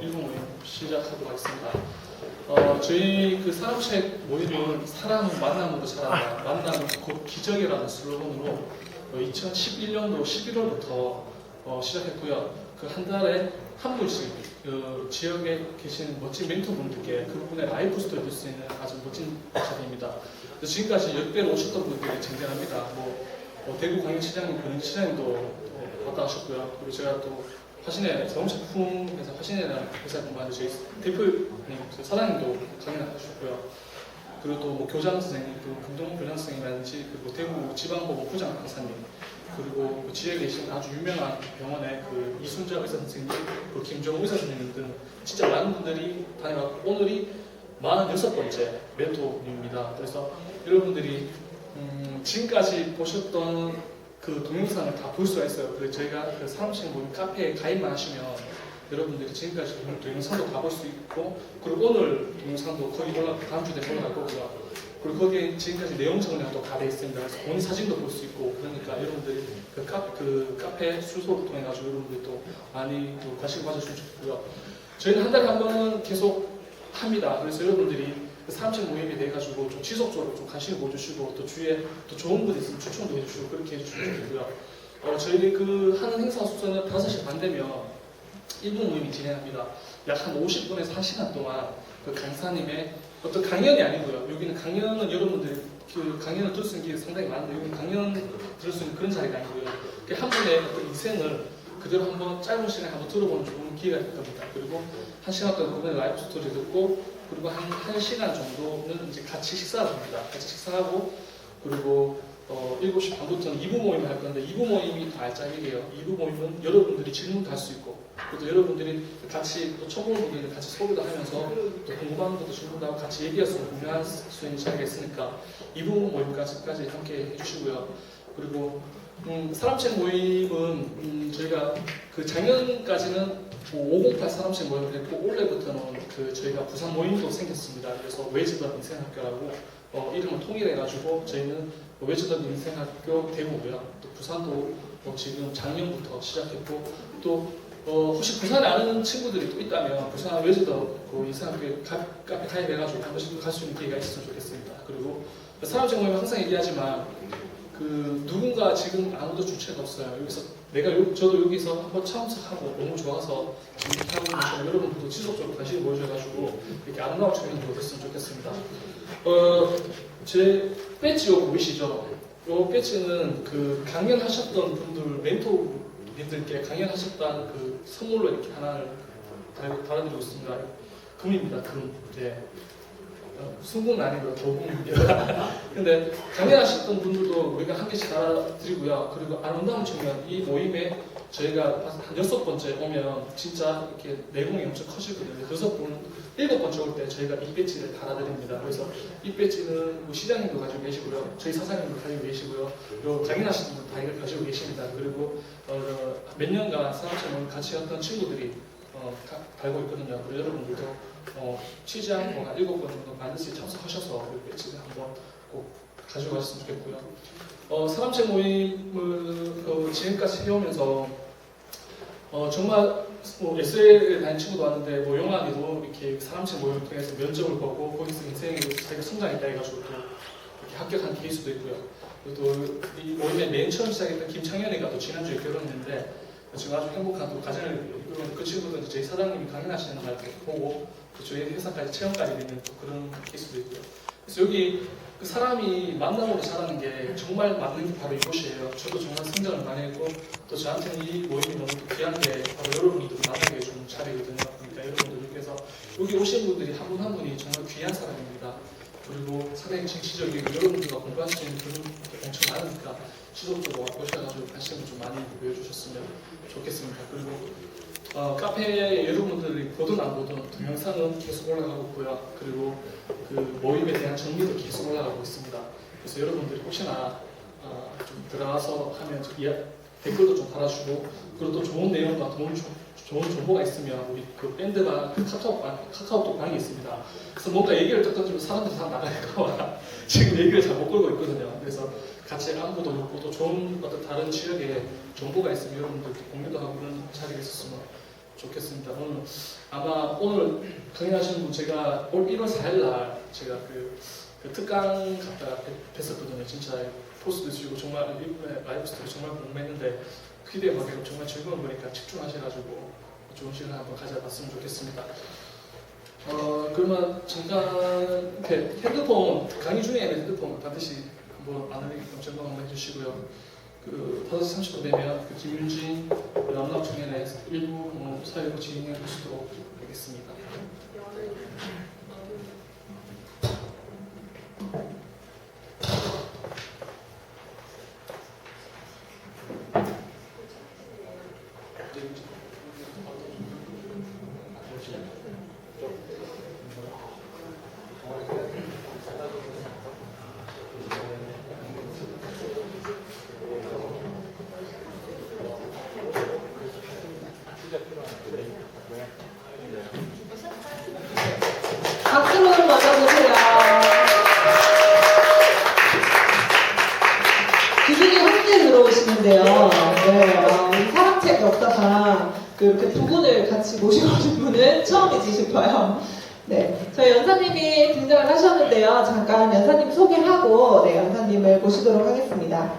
1부 모임 시작하도록 하겠습니다. 저희 그 사람책 모임은 사람은 만남으로 자란다, 만남은 곧 기적이라는 슬로건으로 2011년도 11월부터 시작했고요. 그 한 달에 한 분씩 그 지역에 계신 멋진 멘토분들께 그분의 라이프 스토리 들 수 있는 아주 멋진 자리입니다. 지금까지 역대로 오셨던 분들이 쟁쟁합니다. 대구 광역시장님, 권영시장님도 왔다 하셨고요. 그리고 제가 또 화신의 자동차품에서 화신이라는 회사에 근무하는 저희 대표님, 사장님도 강연하셨고요. 그리고 또 교장 선생님, 금동 교장 선생님이라든지 그리고 대구 지방법원 부장 강사님, 그리고 그 지역에 계신 아주 유명한 병원의 그 이순자 의사 선생님, 그리고 김정우 의사 선생님 등 진짜 많은 분들이 다녀왔고 오늘이 46번째 멘토입니다. 그래서 여러분들이 지금까지 보셨던 그 동영상을 다 볼 수가 있어요. 그래서 저희가 그 사람식 모임 카페에 가입만 하시면 여러분들이 지금까지 본 동영상도 다 볼 수 있고, 그리고 오늘 동영상도 거의 다음 주 되면 올라갈 거고요. 그리고 거기에 지금까지 내용 정리도 다 돼 있습니다. 그래서 본인 사진도 볼 수 있고, 그러니까 여러분들이 그 카페 수소를 통해 가지고 여러분들이 또 많이 또 관심 가져주시면 좋겠고요. 저희는 한 달에 한 번은 계속 합니다. 그래서 여러분들이 그 사람식 모임에 대해 가지고 좀 지속적으로 좀 관심을 보여주시고, 또 주위에 또 좋은 분이 있으면 추천도 해주시고 그렇게 해주시면 좋겠고요. 저희들이 그 하는 행사 숙소는 5시 반 되면 1부 모임이 진행합니다. 약 한 50분에서 1시간 동안 그 강사님의 어떤 강연이 아니고요. 여기는 강연은 여러분들이 그 강연을 들을 수 있는 게 상당히 많은데, 여기는 강연 들을 수 있는 그런 자리가 아니고요. 한 분의 어떤 인생을 그대로 한번 짧은 시간에 한번 들어보는 좋은 기회가 될 겁니다. 그리고 1시간 동안 그분의 라이프 스토리 듣고, 그리고 한 1시간 정도는 이제 같이 식사를 합니다. 같이 식사하고, 그리고 7시 반부터는 2부 모임을 할 건데, 2부 모임이 더 알짜기예요. 2부 모임은 여러분들이 질문도 할 수 있고, 또 여러분들이 같이 또 처음 보는 분들은 같이 소개도 하면서 또 궁금한 것도 질문도 하고 같이 얘기할 수 있는 공유할 수 있는 자리가 있으니까 2부 모임까지 함께 해주시고요. 그리고 사람책 모임은 저희가 그 작년까지는 508 사람책 모임을 했고, 올해부터는 그 저희가 부산 모임도 생겼습니다. 그래서 웨이즈더 인생학교라고 이름을 통일해가지고 저희는 웨이즈더 인생학교 대구고요. 또 부산도 지금 작년부터 시작했고, 또 혹시 부산에 아는 친구들이 또 있다면 부산 웨이즈더 그 인생학교에 카페 가입해가지고 한 번씩 갈 수 있는 기회가 있었으면 좋겠습니다. 그리고 사람책 모임은 항상 얘기하지만 그 누군가 지금 아무도 주체가 없어요. 여기서 저도 여기서 한번 참석하고 너무 좋아서 이렇게 하고 있는 여러분들도 지속적으로 관심을 보여줘가지고 이렇게 아름다운 청년이 됐으면 좋겠습니다. 제 배지 요거 보이시죠? 요 배지는 그 강연하셨던 분들, 멘토님들께 강연하셨다는 그 선물로 이렇게 하나를 달아드리고 있습니다. 금입니다. 금. 네. 순금은 아니고요, 도금입니다. 근데 강연하셨던 분들도 우리가 한 개씩 달아드리고요. 그리고 아름다운 청년, 이 모임에 저희가 한 6번째 오면 진짜 이렇게 내공이 엄청 커지거든요. 7번째 올 때 저희가 이 배지를 달아드립니다. 그래서 이 배지는 시장님도 가지고 계시고요, 저희 사장님도 가지고 계시고요, 그리고 강연하신 분도 다 가지고 계십니다. 그리고 몇 년간 사업체를 같이 했던 친구들이 달고 있거든요. 그리고 여러분들도 취재한 거 한 7번 정도 반드시 참석하셔서 이 배지를 한번 꼭 가지고 가셨으면 좋겠고요. 사람책 모임을 지금까지 해오면서 정말 SL에 다닌 친구도 왔는데 영화에도 이렇게 사람책 모임을 통해서 면접을 보고 거기서 인생에 자기가 성장했다 해가지고 또 이렇게 합격한 케이스도 있고요. 그리고 또 이 모임에 맨 처음 시작했던 김창현이가 또 지난주에 결혼했는데 지금 아주 행복한 또 가정을 이끌어오는 그 친구도 저희 사장님이 강연하시는 날 보고 또 저희 회사까지 체험까지 되는 또 그런 케이스도 있고요. 그래서 여기 그 사람이 만남으로 자라는 게 정말 맞는 게 바로 이곳이에요. 저도 정말 성장을 많이 했고, 또 저한테는 이 모임이 너무 귀한 게 바로 여러분들을 만나게 해주는 자리거든요. 그러니까 여러분들께서 여기 오신 분들이 한 분 한 분이 정말 귀한 사람입니다. 그리고 상당히 정치적이고 여러분들과 공부할 수 있는 그런 게 엄청 많으니까 지속적으로 오셔가지고 관심을 좀 많이 보여주셨으면 좋겠습니다. 그리고 카페에 여러분들이 보든 안 보든 동영상은 계속 올라가고 있고요. 그리고 그 모임에 대한 정리도 계속 올라가고 있습니다. 그래서 여러분들이 혹시나 좀 들어가서 하면 댓글도 좀 달아주고, 그리고 또 좋은 내용과 좋은 정보가 있으면 우리 그 밴드가 그 카카오톡 방이 있습니다. 그래서 뭔가 얘기를 딱 던지면 사람들이 다 나갈까봐 지금 얘기를 잘 못 걸고 있거든요. 그래서 같이 안부도 묻고 또 좋은 어떤 다른 지역에 정보가 있으면 여러분들께 공유도 하고 그런 자리가 있었으면 좋겠습니다. 오늘 아마 오늘 강의하시는 분 제가 올 1월 4일 날 제가 그 특강 갔다가 뵀었거든요. 진짜 포스도 주시고 정말 라이브 스토리 정말 궁금했는데 기대에 맞게 정말 즐거운 거니까 집중하셔가지고 좋은 시간 한번 가져봤으면 좋겠습니다. 그러면 잠깐 이렇게 핸드폰 강의 중에 핸드폰 반드시 한번 안을 점검 한번 해주시고요. 5시 30분 되면 김윤진 남남 청년의 일부 사회로 진행해 보시도록 하겠습니다. 박수로 맞아주세요. 기준이 함께 들어오시는데요. 네, 우리 사랑책 역사상 이렇게 두 분을 같이 모시고 오신 분은 처음이지 싶어요. 네, 저희 연사님이 등장을 하셨는데요. 잠깐 연사님 소개하고 연사님을 모시도록 하겠습니다.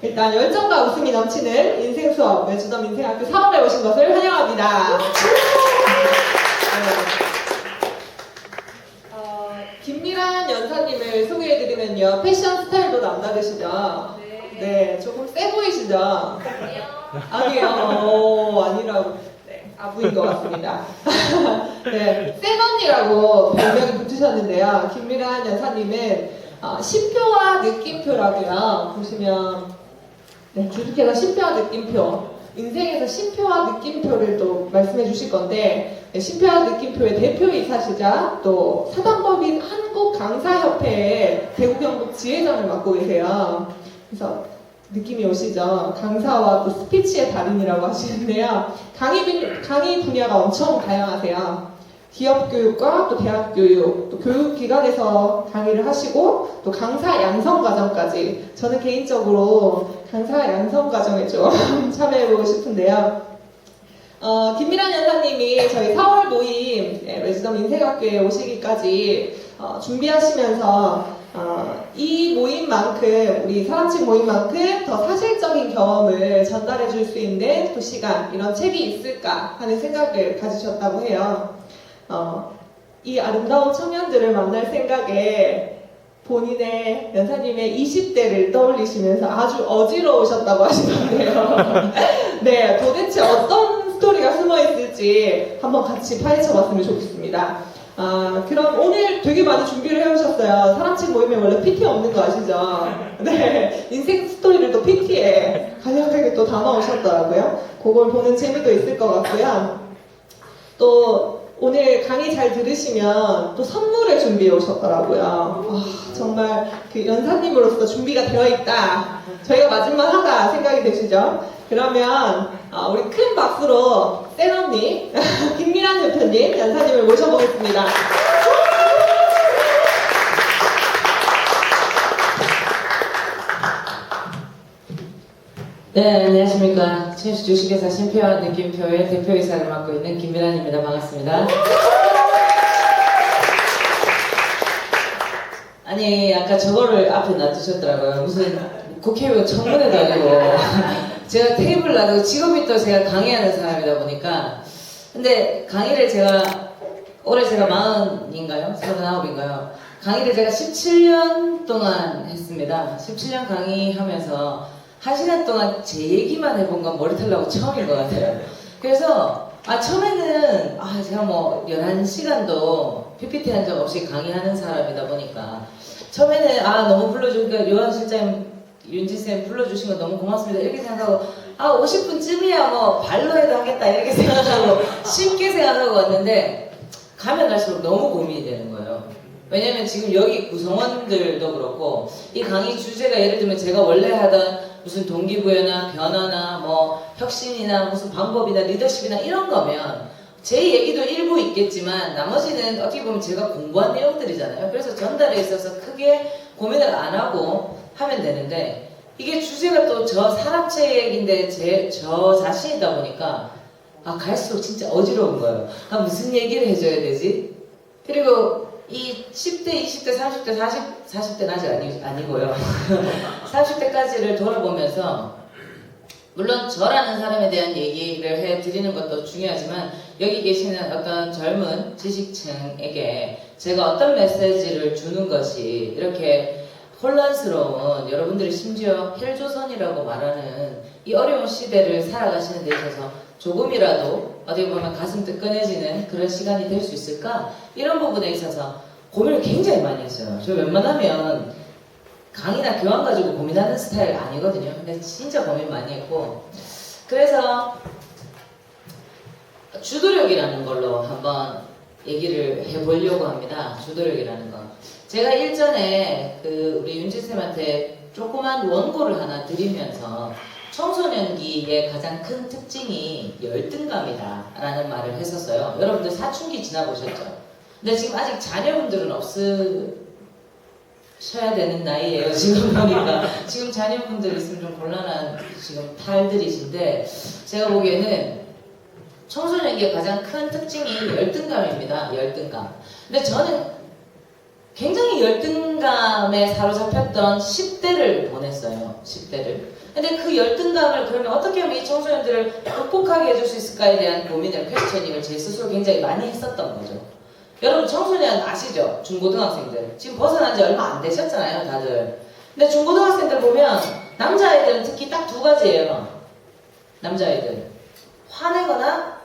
일단 열정과 웃음이 넘치는 인생 수업 외주점 인생학교 사업에 오신 것을 환영합니다. 김미란 연사님을 소개해드리면요. 패션 스타일도 남다르시죠? 네, 조금 세 보이시죠? 아니에요. 아니라고. 네, 아부인 것 같습니다. 네, 센 언니라고 별명이 붙으셨는데요. 김미란 연사님은 심표와 느낌표라고요. 보시면 네, 주특해서 심표와 느낌표. 인생에서 심표와 느낌표를 또 말씀해 주실 건데 심표와 느낌표의 대표이사시자 또 사단법인 한국강사협회의 대구 경북 지회장을 맡고 계세요. 그래서 느낌이 오시죠? 강사와 또 스피치의 달인이라고 하시는데요. 강의 분야가 엄청 다양하세요. 기업 교육과 또 대학 교육, 또 교육기관에서 강의를 하시고 또 강사 양성 과정까지 저는 개인적으로 강사 양성 과정에 좀 참여해보고 싶은데요. 김미란 연사님이 저희 4월 모임 레지덤 인생학교에 오시기까지 준비하시면서 이 모임만큼 우리 사람책 모임만큼 더 사실적인 경험을 전달해 줄 수 있는 또 시간 이런 책이 있을까 하는 생각을 가지셨다고 해요. 이 아름다운 청년들을 만날 생각에 본인의 연사님의 20대를 떠올리시면서 아주 어지러우셨다고 하시던데요. 네, 도대체 어떤 스토리가 숨어 있을지 한번 같이 파헤쳐봤으면 좋겠습니다. 그럼 오늘 되게 많이 준비를 해오셨어요. 사람책 모임에 원래 PT 없는 거 아시죠? 네, 인생 스토리를 또 PT에 간략하게 또 담아오셨더라고요. 그걸 보는 재미도 있을 것 같고요. 또 오늘 강의 잘 들으시면 또 선물을 준비해 오셨더라고요. 정말 그 연사님으로서 준비가 되어 있다. 저희가 맞을만하다 생각이 되시죠? 그러면 우리 큰 박수로 센 언니 김미란 대표님 연사님을 모셔보겠습니다. 네, 안녕하십니까. 주식회사 심표와 느낌표의 대표이사를 맡고 있는 김미란입니다. 반갑습니다. 아니, 아까 저거를 앞에 놔두셨더라고요. 무슨 국회의원 청문회도 아니고 제가 테이블 놔두고 직업이 또 제가 강의하는 사람이다 보니까 근데 강의를 올해 제가 40인가요? 39인가요? 강의를 제가 17년 동안 했습니다. 17년 강의하면서 1시간 동안 제 얘기만 해본 건 머리털 나고 처음인 것 같아요. 그래서 처음에는 제가 뭐 11시간도 PPT 한 적 없이 강의하는 사람이다 보니까 처음에는 너무 불러주니까 요한 실장님 윤지쌤 불러주신 거 너무 고맙습니다 이렇게 생각하고 50분쯤이야 뭐 발로 해도 하겠다 이렇게 생각하고 쉽게 생각하고 왔는데 가면 갈수록 너무 고민이 되는 거예요. 왜냐면 지금 여기 구성원들도 그렇고 이 강의 주제가 예를 들면 제가 원래 하던 무슨 동기부여나 변화나 뭐 혁신이나 무슨 방법이나 리더십이나 이런 거면 제 얘기도 일부 있겠지만 나머지는 어떻게 보면 제가 공부한 내용들이잖아요. 그래서 전달에 있어서 크게 고민을 안 하고 하면 되는데 이게 주제가 또 저 사람책인데 저 자신이다 보니까 갈수록 진짜 어지러운 거예요. 무슨 얘기를 해줘야 되지? 그리고 이 10대, 20대, 30대, 40대는 아직 아니고요. 30대까지를 돌아보면서 물론 저라는 사람에 대한 얘기를 해드리는 것도 중요하지만 여기 계시는 어떤 젊은 지식층에게 제가 어떤 메시지를 주는 것이 이렇게 혼란스러운 여러분들이 심지어 헬조선이라고 말하는 이 어려운 시대를 살아가시는 데 있어서 조금이라도 어떻게 보면 가슴 뜨끈해지는 그런 시간이 될 수 있을까? 이런 부분에 있어서 고민을 굉장히 많이 했어요. 저 웬만하면 강의나 교환 가지고 고민하는 스타일 아니거든요. 근데 진짜 고민 많이 했고 그래서 주도력이라는 걸로 한번 얘기를 해보려고 합니다. 주도력이라는 거. 제가 일전에 우리 윤지쌤한테 조그만 원고를 하나 드리면서 청소년기의 가장 큰 특징이 열등감이다 라는 말을 했었어요. 여러분들 사춘기 지나보셨죠? 근데 지금 아직 자녀분들은 없으셔야 되는 나이예요. 지금 보니까 지금 자녀분들 있으면 좀 곤란한 지금 탈들이신데 제가 보기에는 청소년기의 가장 큰 특징이 열등감입니다. 열등감. 근데 저는 굉장히 열등감에 사로잡혔던 10대를 보냈어요. 10대를. 근데 그 열등감을 그러면 어떻게 하면 이 청소년들을 극복하게 해줄 수 있을까에 대한 고민을, 퀘스처닝을 제 스스로 굉장히 많이 했었던 거죠. 여러분 청소년 아시죠? 중고등학생들. 지금 벗어난 지 얼마 안 되셨잖아요, 다들. 근데 중고등학생들 보면 남자아이들은 특히 딱 두 가지예요. 남자아이들. 화내거나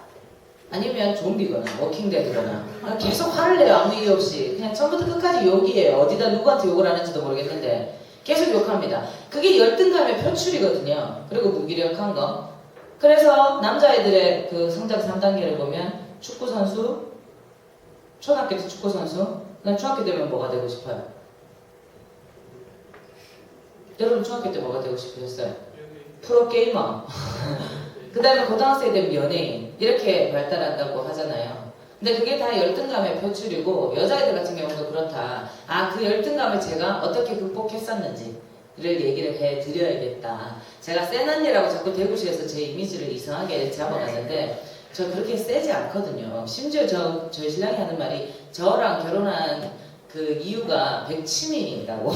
아니면 좀비거나 워킹데드거나 계속 화를 내요. 아무 이유 없이. 그냥 처음부터 끝까지 욕이에요. 어디다 누구한테 욕을 하는지도 모르겠는데 계속 욕합니다. 그게 열등감의 표출이거든요. 그리고 무기력한 거. 그래서 남자아이들의 그 성장 3단계를 보면 축구선수, 초등학교 때 축구선수, 그다음 중학교 되면 뭐가 되고 싶어요? 여러분 중학교 때 뭐가 되고 싶으셨어요? 프로게이머. 그 다음에 고등학생이 되면 연예인. 이렇게 발달한다고 하잖아요. 근데 그게 다 열등감의 표출이고 여자애들 같은 경우도 그렇다. 그 열등감을 제가 어떻게 극복했었는지를 얘기를 해드려야겠다. 제가 센 언니라고 자꾸 대구시에서 제 이미지를 이상하게 잡아갔는데 저 그렇게 세지 않거든요. 심지어 저희 신랑이 하는 말이 저랑 결혼한 그 이유가 백치미라고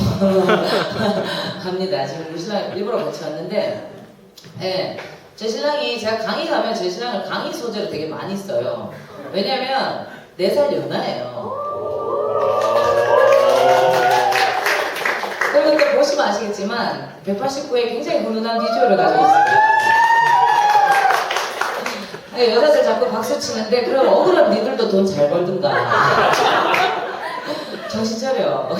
합니다. 지금 우리 신랑 일부러 같이 왔는데 예. 제 신랑이 제가 강의 가면 제 신랑을 강의 소재로 되게 많이 써요. 왜냐면 4살 연하예요. 그리고 또 보시면 아시겠지만 189에 굉장히 훈훈한 비주얼을 가지고 있습니다. 네, 여자들 자꾸 박수 치는데 그럼 억울한 니들도 돈 잘 벌든가. 정신 차려.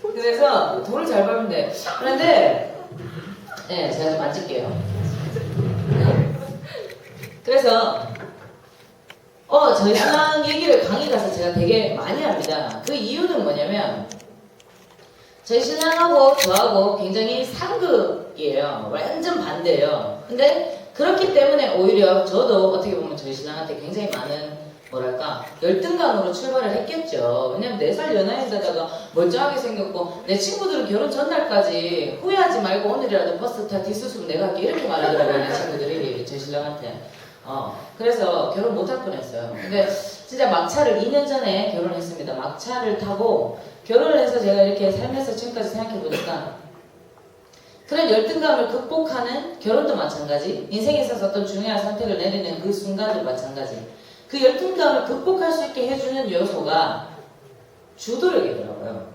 그래서 돈을 잘 벌면 돼. 그런데 네, 제가 좀 만질게요. 그래서 저희 신랑 얘기를 강의 가서 제가 되게 많이 합니다. 그 이유는 뭐냐면 저희 신랑하고 저하고 굉장히 상극이에요. 완전 반대예요. 근데 그렇기 때문에 오히려 저도 어떻게 보면 저희 신랑한테 굉장히 많은 뭐랄까 열등감으로 출발을 했겠죠. 왜냐면 4살 연하인데다가 멀쩡하게 생겼고 내 친구들은 결혼 전날까지 후회하지 말고 오늘이라도 버스 타 뒷수습 내가 할게 이렇게 말하더라고요. 내 친구들이 저희 신랑한테. 그래서 결혼 못할 뻔했어요. 근데 진짜 막차를 2년 전에 결혼했습니다. 막차를 타고 결혼을 해서 제가 이렇게 살면서 지금까지 생각해보니까 그런 열등감을 극복하는 결혼도 마찬가지, 인생에 있어서 어떤 중요한 선택을 내리는 그 순간도 마찬가지. 그 열등감을 극복할 수 있게 해주는 요소가 주도력이더라고요.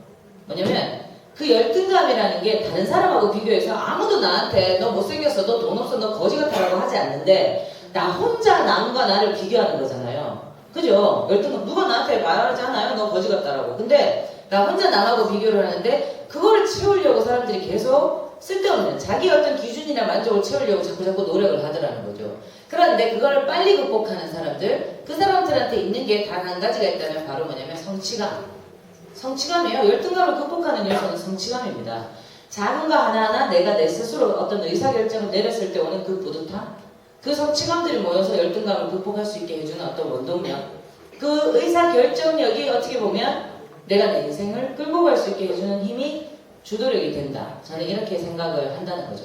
뭐냐면 그 열등감이라는 게 다른 사람하고 비교해서 아무도 나한테 너 못생겼어, 너 돈 없어, 너 거지 같아라고 하지 않는데 나 혼자 남과 나를 비교하는 거잖아요. 그죠? 열등감 누가 나한테 말하지 않아요? 너 거지 같다라고. 근데 나 혼자 남하고 비교를 하는데 그거를 채우려고 사람들이 계속 쓸데없는 자기 어떤 기준이나 만족을 채우려고 자꾸 노력을 하더라는 거죠. 그런데 그거를 빨리 극복하는 사람들, 그 사람들한테 있는 게 단 한 가지가 있다면 바로 뭐냐면 성취감. 성취감이에요. 열등감을 극복하는 요소는 성취감입니다. 작은 거 하나하나 내가 내 스스로 어떤 의사결정을 내렸을 때 오는 그 뿌듯함, 그 성취감들이 모여서 열등감을 극복할 수 있게 해주는 어떤 원동력, 그 의사결정력이 어떻게 보면 내가 내 인생을 끌고 갈 수 있게 해주는 힘이 주도력이 된다. 저는 이렇게 생각을 한다는 거죠.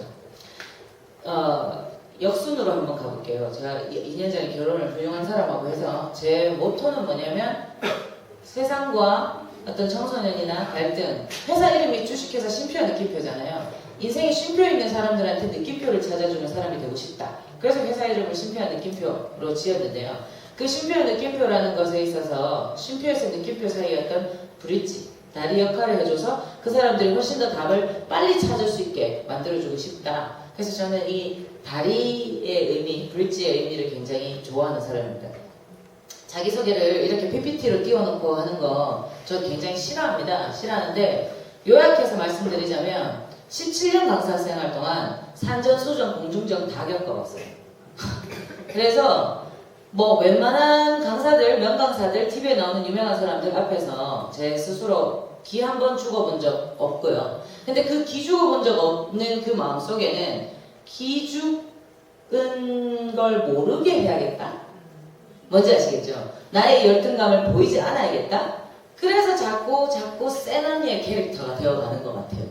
역순으로 한번 가볼게요. 제가 2년 전에 결혼을 훌륭한 사람하고 해서 제 모토는 뭐냐면 세상과 어떤 청소년이나 갈등, 회사 이름이 주식회사 쉼표와 느낌표잖아요. 인생에 쉼표 있는 사람들한테 느낌표를 찾아주는 사람이 되고 싶다. 그래서 회사 이름을 쉼표와 느낌표로 지었는데요. 그 쉼표와 느낌표라는 것에 있어서 쉼표에서 느낌표 사이에 어떤 브릿지, 다리 역할을 해줘서 그 사람들이 훨씬 더 답을 빨리 찾을 수 있게 만들어주고 싶다. 그래서 저는 이 다리의 의미, 브릿지의 의미를 굉장히 좋아하는 사람입니다. 자기소개를 이렇게 PPT로 띄워놓고 하는 거 저 굉장히 싫어합니다. 싫어하는데 요약해서 말씀드리자면 17년 강사 생활 동안 산전수전 공중전 다 겪어봤어요. 그래서 뭐 웬만한 강사들, 명강사들, TV에 나오는 유명한 사람들 앞에서 제 스스로 기 한 번 죽어본 적 없고요. 근데 그 기 죽어본 적 없는 그 마음속에는 기 죽은 걸 모르게 해야겠다? 뭔지 아시겠죠? 나의 열등감을 보이지 않아야겠다? 그래서 자꾸 센 언니의 캐릭터가 되어가는 것 같아요.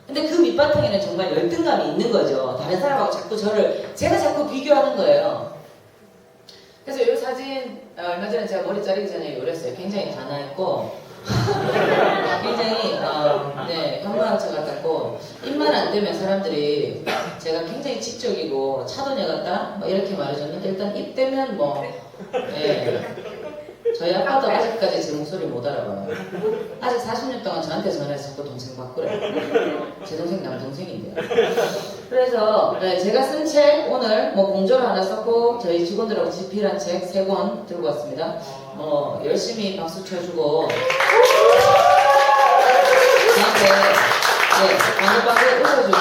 근데 그 밑바탕에는 정말 열등감이 있는 거죠. 다른 사람하고 제가 자꾸 비교하는 거예요. 그래서 이 사진 얼마 전에 제가 머리 자르기 전에 요랬어요. 굉장히 단아했고 굉장히 현모양처 같았고 입만 안 되면 사람들이 제가 굉장히 지적이고 차도녀 같다 뭐 이렇게 말해줬는데 일단 입 되면 뭐 저희 아빠도 아직까지 제 목소리 못 알아봐요. 아직 40년 동안 저한테 전화해서 자꾸 동생 바꾸래요. 제 동생 남동생인데요. 그래서 제가 쓴 책 오늘 뭐 공조를 하나 썼고 저희 직원들하고 집필한 책 3권 들고 왔습니다. 뭐 열심히 박수 쳐주고 저한테 방긋방긋 웃어주는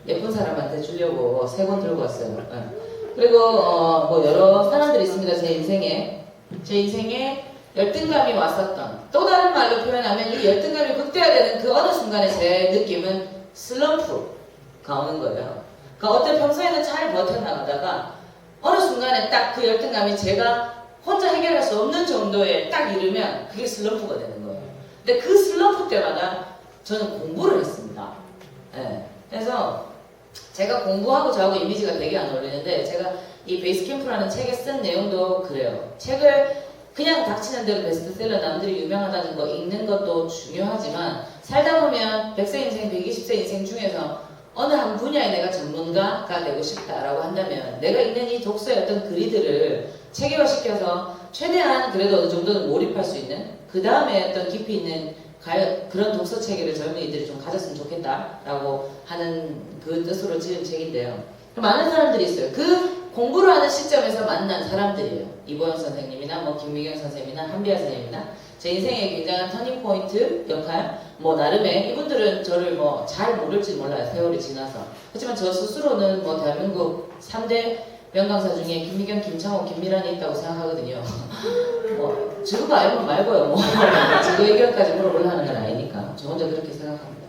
예쁜 사람한테 주려고 3권 들고 왔어요. 그리고 뭐 여러 사람들이 있습니다. 제 인생에 열등감이 왔었던 또 다른 말로 표현하면 이 열등감이 극대화되는 그 어느 순간에 제 느낌은 슬럼프가 오는 거예요. 그러니까 어떤 평소에는 잘 버텨나가다가 어느 순간에 딱 그 열등감이 제가 혼자 해결할 수 없는 정도에 딱 이르면 그게 슬럼프가 되는 거예요. 근데 그 슬럼프 때마다 저는 공부를 했습니다. 그래서 제가 공부하고 저하고 이미지가 되게 안 어울리는데 제가 이 베이스캠프라는 책에 쓴 내용도 그래요. 책을 그냥 닥치는 대로 베스트셀러 남들이 유명하다는 거 읽는 것도 중요하지만 살다 보면 100세 인생, 120세 인생 중에서 어느 한 분야에 내가 전문가가 되고 싶다라고 한다면 내가 읽는 이 독서의 어떤 글이들을 체계화시켜서 최대한 그래도 어느 정도는 몰입할 수 있는 그 다음에 어떤 깊이 있는 그런 독서 체계를 젊은이들이 좀 가졌으면 좋겠다라고 하는 그 뜻으로 지은 책인데요. 많은 사람들이 있어요. 그 공부를 하는 시점에서 만난 사람들이에요. 이보영 선생님이나 뭐 김미경 선생님이나 한비아 선생님이나 제 인생의 굉장한 터닝포인트 역할 뭐 나름의 이분들은 저를 뭐 잘 모를지 몰라요. 세월이 지나서. 하지만 저 스스로는 뭐 대한민국 3대 명강사 중에 김미경, 김창호, 김미란이 있다고 생각하거든요. 뭐 지금 알고 말고요. 뭐 지금 의견까지 물어보려 하는 건 아니니까 저 혼자 그렇게 생각합니다.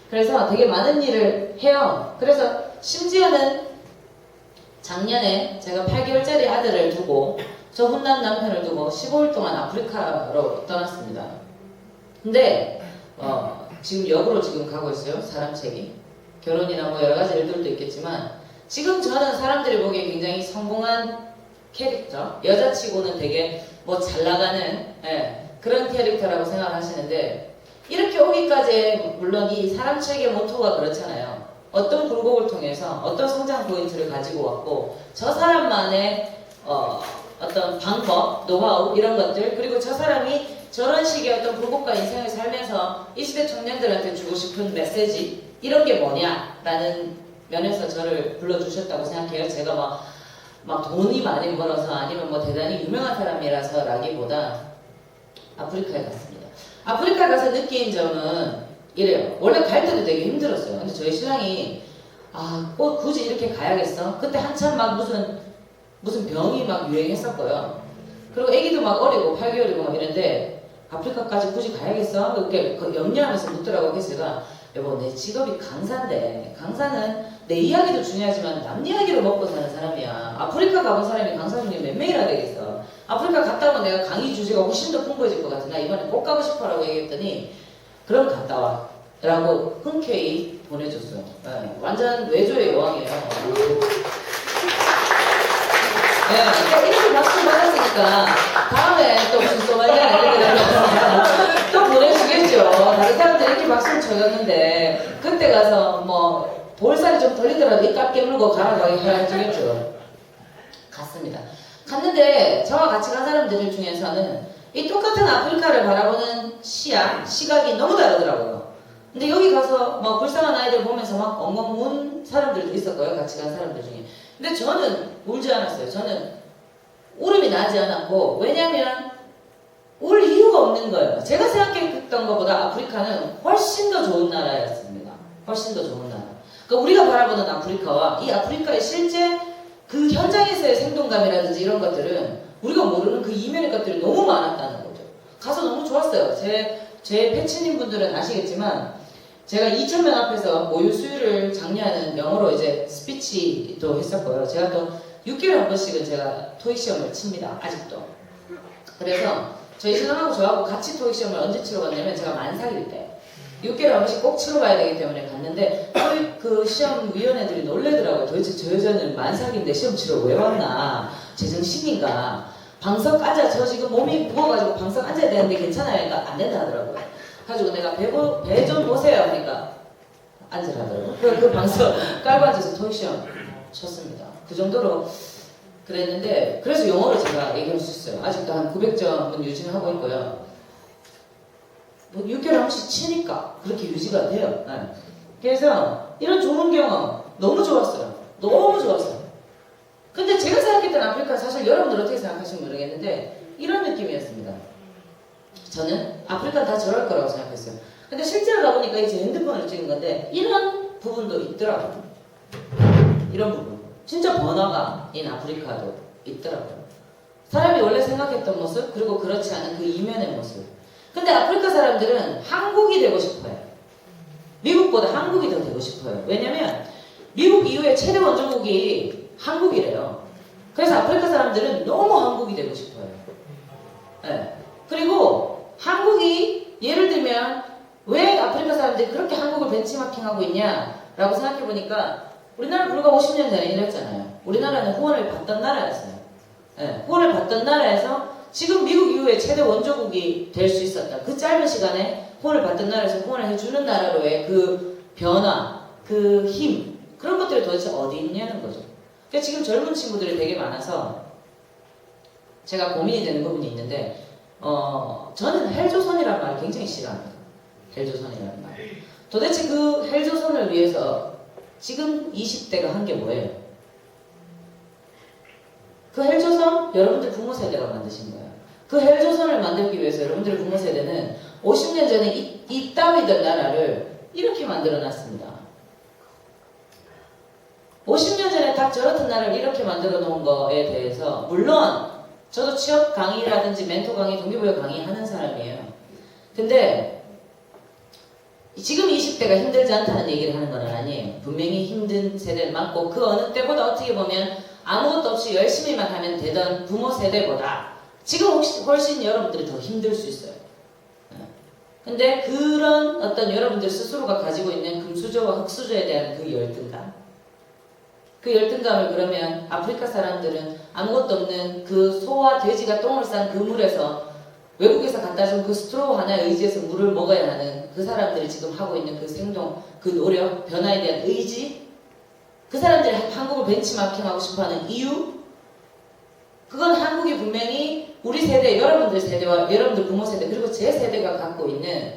그래서 되게 많은 일을 해요. 그래서 심지어는 작년에 제가 8개월짜리 아들을 두고 저 훈남 남편을 두고 15일 동안 아프리카로 떠났습니다. 근데 지금 역으로 지금 가고 있어요. 사람 책이. 결혼이나 뭐 여러 가지 일들도 있겠지만 지금 저는 사람들이 보기에 굉장히 성공한 캐릭터, 여자치고는 되게 뭐 잘 나가는 그런 캐릭터라고 생각을 하시는데 이렇게 오기까지 물론 이 사람 책의 모토가 그렇잖아요. 어떤 굴곡을 통해서 어떤 성장 포인트를 가지고 왔고 저 사람만의 어떤 방법, 노하우 이런 것들 그리고 저 사람이 저런 식의 어떤 굴곡과 인생을 살면서 이 시대 청년들한테 주고 싶은 메시지 이런 게 뭐냐라는 면에서 저를 불러주셨다고 생각해요. 제가 막 돈이 많이 벌어서 아니면 뭐 대단히 유명한 사람이라서 라기보다 아프리카에 갔습니다. 아프리카 가서 느낀 점은 이래요. 원래 갈 때도 되게 힘들었어요. 근데 저희 신랑이 꼭 굳이 이렇게 가야겠어? 그때 한참 막 무슨 병이 막 유행했었고요. 그리고 애기도 막 어리고 8개월이고 막 이런데 아프리카까지 굳이 가야겠어? 그렇게 염려하면서 묻더라고요. 그래서 제가 여보 내 직업이 강사인데 강사는 내 이야기도 중요하지만 남 이야기로 먹고 사는 사람이야. 아프리카 가본 사람이 강사 중에 몇 명이나 되겠어. 아프리카 갔다 오면 내가 강의 주제가 훨씬 더 풍부해질 것 같아. 나 이번에 꼭 가고 싶어 라고 얘기했더니 그럼 갔다 와 라고 흔쾌히 보내줬어요. 완전 외조의 여왕이에요. 그러니까 이렇게 박수 받았으니까 다음에 또 무슨 소말리아 이런 데 가면 또 보내주겠죠. 다른 사람들 이렇게 박수를 쳐줬는데 그때 가서 뭐 볼살이 좀 덜리더라도 입 깨물고 가라고 해주겠죠. 갔습니다. 갔는데 저와 같이 간 사람들 중에서는 이 똑같은 아프리카를 바라보는 시각이 너무 다르더라고요. 근데 여기 가서 막 불쌍한 아이들 보면서 막 엉엉 운 사람들도 있었고요. 같이 간 사람들 중에. 근데 저는 울지 않았어요. 저는 울음이 나지 않았고, 왜냐면 울 이유가 없는 거예요. 제가 생각했던 것보다 아프리카는 훨씬 더 좋은 나라였습니다. 훨씬 더 좋은 나라. 그러니까 우리가 바라보는 아프리카와 이 아프리카의 실제 그 현장에서의 생동감이라든지 이런 것들은 우리가 모르는 그 이면의 것들이 너무 많았다는 거죠. 가서 너무 좋았어요. 제 패치님 분들은 아시겠지만 제가 2,000명 앞에서 모유 수유를 장려하는 영어로 이제 스피치도 했었고요. 제가 또 6개월에 한 번씩은 제가 토익 시험을 칩니다. 아직도. 그래서 저희 신랑하고 저하고 같이 토익 시험을 언제 치러 갔냐면 제가 만삭일 때 6개월에 한 번씩 꼭 치러 가야 되기 때문에 갔는데 토익 그 시험 위원회들이 놀래더라고요. 도대체 저 여자는 만삭인데 시험 치러 왜 왔나? 제정신인가? 방석 앉아. 저 지금 몸이 무거워가지고 방석 앉아야 되는데 괜찮아요? 그러니까 안 된다 하더라고요. 가지고 내가 배 좀 보세요. 그러니까 앉으라 하더라고요. 그 방석 깔고 앉아서 토익 시험 쳤습니다. 그 정도로 그랬는데 그래서 영어로 제가 얘기할 수 있어요. 아직도 한 900점은 유지를 하고 있고요. 뭐 6개월 한 번씩 치니까 그렇게 유지가 돼요. 네. 그래서 이런 좋은 경험 너무 좋았어요. 너무 좋았어요. 근데 제가 생각했던 아프리카 사실 여러분들 어떻게 생각하시는지 모르겠는데 이런 느낌이었습니다. 저는 아프리카 다 저럴 거라고 생각했어요. 근데 실제로 가보니까 이제 핸드폰을 찍은 건데 이런 부분도 있더라고요. 이런 부분. 진짜 번화가인 아프리카도 있더라고요. 사람이 원래 생각했던 모습 그리고 그렇지 않은 그 이면의 모습. 근데 아프리카 사람들은 한국이 되고 싶어요. 미국보다 한국이 더 되고 싶어요. 왜냐면 미국 이후에 최대 원조국이 한국이래요. 그래서 아프리카 사람들은 너무 한국이 되고 싶어요. 네. 그리고 한국이 예를 들면 왜 아프리카 사람들이 그렇게 한국을 벤치마킹하고 있냐라고 생각해보니까 우리나라 불과 50년 전에 이랬잖아요. 우리나라는 후원을 받던 나라였어요. 네. 후원을 받던 나라에서 지금 미국 이후에 최대 원조국이 될 수 있었다. 그 짧은 시간에 후원을 받던 나라에서 후원을 해주는 나라로의 그 변화, 그 힘, 그런 것들이 도대체 어디 있냐는 거죠. 그러니까 지금 젊은 친구들이 되게 많아서 제가 고민이 되는 부분이 있는데 저는 헬조선이라는 말을 굉장히 싫어합니다. 헬조선이라는 말. 도대체 그 헬조선을 위해서 지금 20대가 한 게 뭐예요? 그 헬조선 여러분들 부모 세대가 만드신 거예요. 그 헬조선을 만들기 위해서 여러분들 부모 세대는 50년 전에 이따위던 나라를 이렇게 만들어 놨습니다. 50년 전에 딱 저렇던 나라를 이렇게 만들어 놓은 거에 대해서 물론 저도 취업 강의라든지 멘토 강의, 동기부여 강의 하는 사람이에요. 근데 지금 20대가 힘들지 않다는 얘기를 하는 건 아니에요. 분명히 힘든 세대는 많고 그 어느 때보다 어떻게 보면 아무것도 없이 열심히만 하면 되던 부모 세대보다 지금 훨씬 여러분들이 더 힘들 수 있어요. 근데 그런 어떤 여러분들 스스로가 가지고 있는 금수저와 흙수저에 대한 그 열등감, 그 열등감을 그러면 아프리카 사람들은 아무것도 없는 그 소와 돼지가 똥을 싼 그 물에서 외국에서 갖다 준 그 스트로우 하나에 의지해서 물을 먹어야 하는 그 사람들이 지금 하고 있는 그 생동, 그 노력, 변화에 대한 의지, 그 사람들이 한국을 벤치마킹하고 싶어하는 이유, 그건 한국이 분명히 우리 세대, 여러분들 세대와 여러분들 부모 세대 그리고 제 세대가 갖고 있는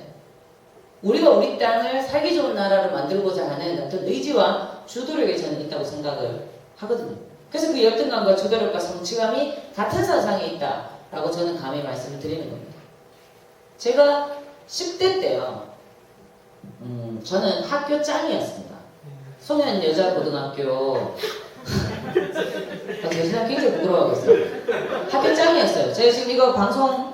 우리가 우리 땅을 살기 좋은 나라로 만들고자 하는 어떤 의지와 주도력이 저는 있다고 생각을 하거든요. 그래서 그 열등감과 주도력과 성취감이 같은 사상에 있다라고 저는 감히 말씀을 드리는 겁니다. 제가 10대 때요. 저는 학교 짱이었습니다. 송현 여자고등학교 제가 굉장히 부끄러워하고 있어요. 학교 짱이었어요. 제가 지금 이거 방송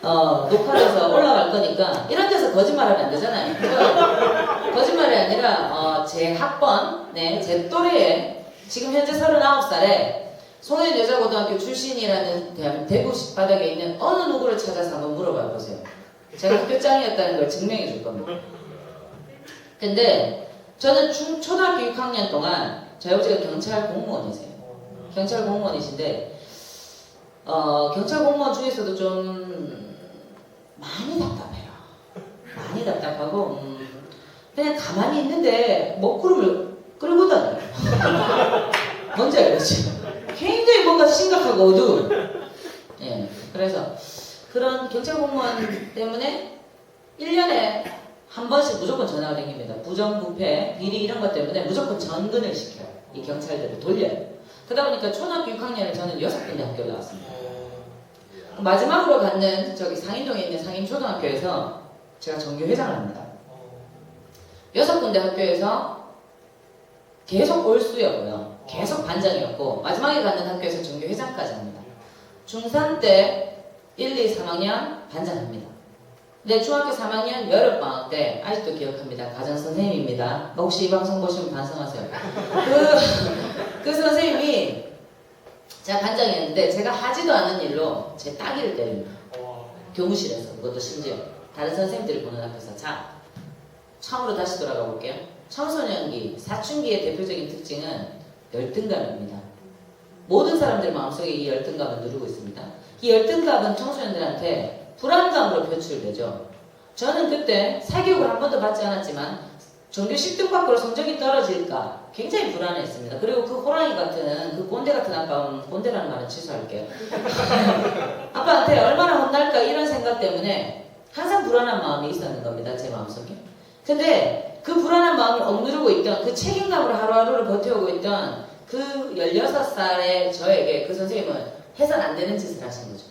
녹화해서 올라갈 거니까 이런 데서 거짓말하면 안 되잖아요. 거짓말이 아니라 제 학번, 네, 제 또래에 지금 현재 39살에 송현 여자고등학교 출신이라는 대구 바닥에 있는 어느 누구를 찾아서 한번 물어봐 보세요. 제가 학교 짱이었다는 걸 증명해 줄 겁니다. 근데 저는 초등학교 6학년 동안 저희 아버지가 경찰 공무원이세요. 경찰 공무원이신데 경찰 공무원 중에서도 좀 많이 답답해요. 많이 답답하고 그냥 가만히 있는데 먹구름을 끌고 다녀요. 뭔지 알겠죠? 굉장히 뭔가 심각하고 어두운. 예, 그래서 그런 경찰 공무원 때문에 1년에 한 번씩 무조건 전화가 댕깁니다. 부정부패, 비리 이런 것 때문에 무조건 전근을 시켜요. 이 경찰들을 돌려요. 그러다 보니까 초등학교 6학년에 저는 6군데 학교를 나왔습니다. 마지막으로 갖는 저기 상인동에 있는 상인초등학교에서 제가 정규회장을 합니다. 6군데 학교에서 계속 올수였고요. 계속 반장이었고 마지막에 갖는 학교에서 정규회장까지 합니다. 중3 때 1, 2, 3학년 반장합니다. 근데 중학교 3학년 여름방학 때 아직도 기억합니다. 가정선생님입니다. 혹시 이 방송 보시면 반성하세요. 그 선생님이 제가 반장이었는데 제가 하지도 않은 일로 제 따귀를 때립니다. 교무실에서. 그것도 심지어 다른 선생님들이 보는 앞에서. 자, 처음으로 다시 돌아가 볼게요. 청소년기, 사춘기의 대표적인 특징은 열등감입니다. 모든 사람들 마음속에 이 열등감을 누르고 있습니다. 이 열등감은 청소년들한테 불안감으로 표출되죠. 저는 그때 사교육을 한 번도 받지 않았지만 정규 10등 밖으로 성적이 떨어질까 굉장히 불안했습니다. 그리고 그 호랑이 같은 그 꼰대 같은 아빠는, 꼰대라는 말은 취소할게요. 아빠한테 얼마나 혼날까 이런 생각 때문에 항상 불안한 마음이 있었는 겁니다. 제 마음속에. 근데 그 불안한 마음을 억누르고 있던 그 책임감으로 하루하루를 버텨오고 있던 그 16살의 저에게 그 선생님은 해선 안 되는 짓을 하신 거죠.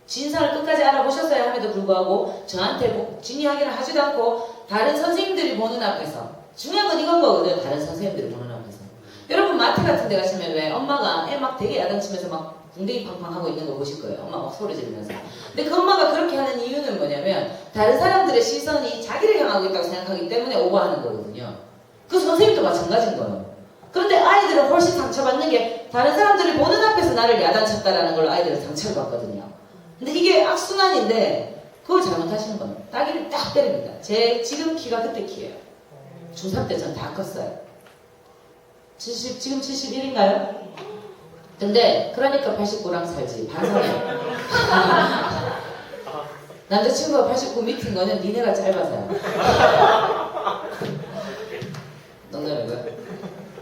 진상을 끝까지 알아보셨어야 함에도 불구하고 저한테 진위하기를 하지도 않고 다른 선생님들이 보는 앞에서, 중요한 건 이건 거거든요. 다른 선생님들이 보는 앞에서. 여러분 마트 같은 데 가시면 왜 엄마가 애 막 되게 야단치면서 막 궁뎅이 팡팡 하고 있는 거 보실 거예요. 엄마 막 소리 지르면서. 근데 그 엄마가 그렇게 하는 이유는 뭐냐면 다른 사람들의 시선이 자기를 향하고 있다고 생각하기 때문에 오버하는 거거든요. 그 선생님도 마찬가지인 거예요. 그런데 아이들은 훨씬 상처받는 게 다른 사람들이 보는 앞에서 나를 야단쳤다라는 걸로 아이들은 상처를 받거든요. 근데 이게 악순환인데 그걸 잘못하시는 겁니다. 따귀를 딱 때립니다. 제 지금 키가 그때 키예요. 중3 때 전 다 컸어요. 지금 71인가요? 근데 그러니까 89랑 살지. 반성해. 남자친구가 89 밑인 거는 니네가 짧아서요. 농담이고요.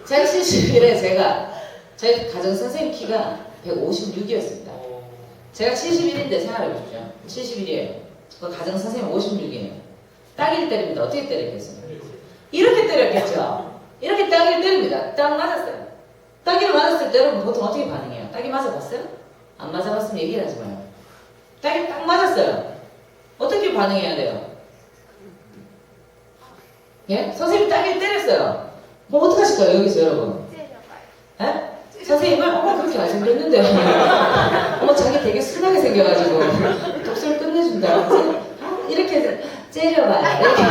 제가 71에 저희 가정선생님 키가 156이었습니다. 제가 71인데 생각해보십시오. 71이에요. 그 가정선생님 56이에요. 따귀를 때립니다. 어떻게 때렸겠어요? 이렇게 때렸겠죠? 이렇게 따귀를 때립니다. 딱 맞았어요. 따귀를 맞았을 때 여러분 보통 어떻게 반응해요? 따귀 맞아봤어요? 안 맞아봤으면 얘기를 하지 마요. 따귀 딱 맞았어요. 어떻게 반응해야 돼요? 예? 선생님이 따귀를 때렸어요. 뭐 어떡하실까요? 여기서 여러분? 예? 선생님을 그렇게 잘생겼는데 자기 되게 순하게 생겨가지고 독서를 끝내준다. 이렇게 째려봐요. 이렇게.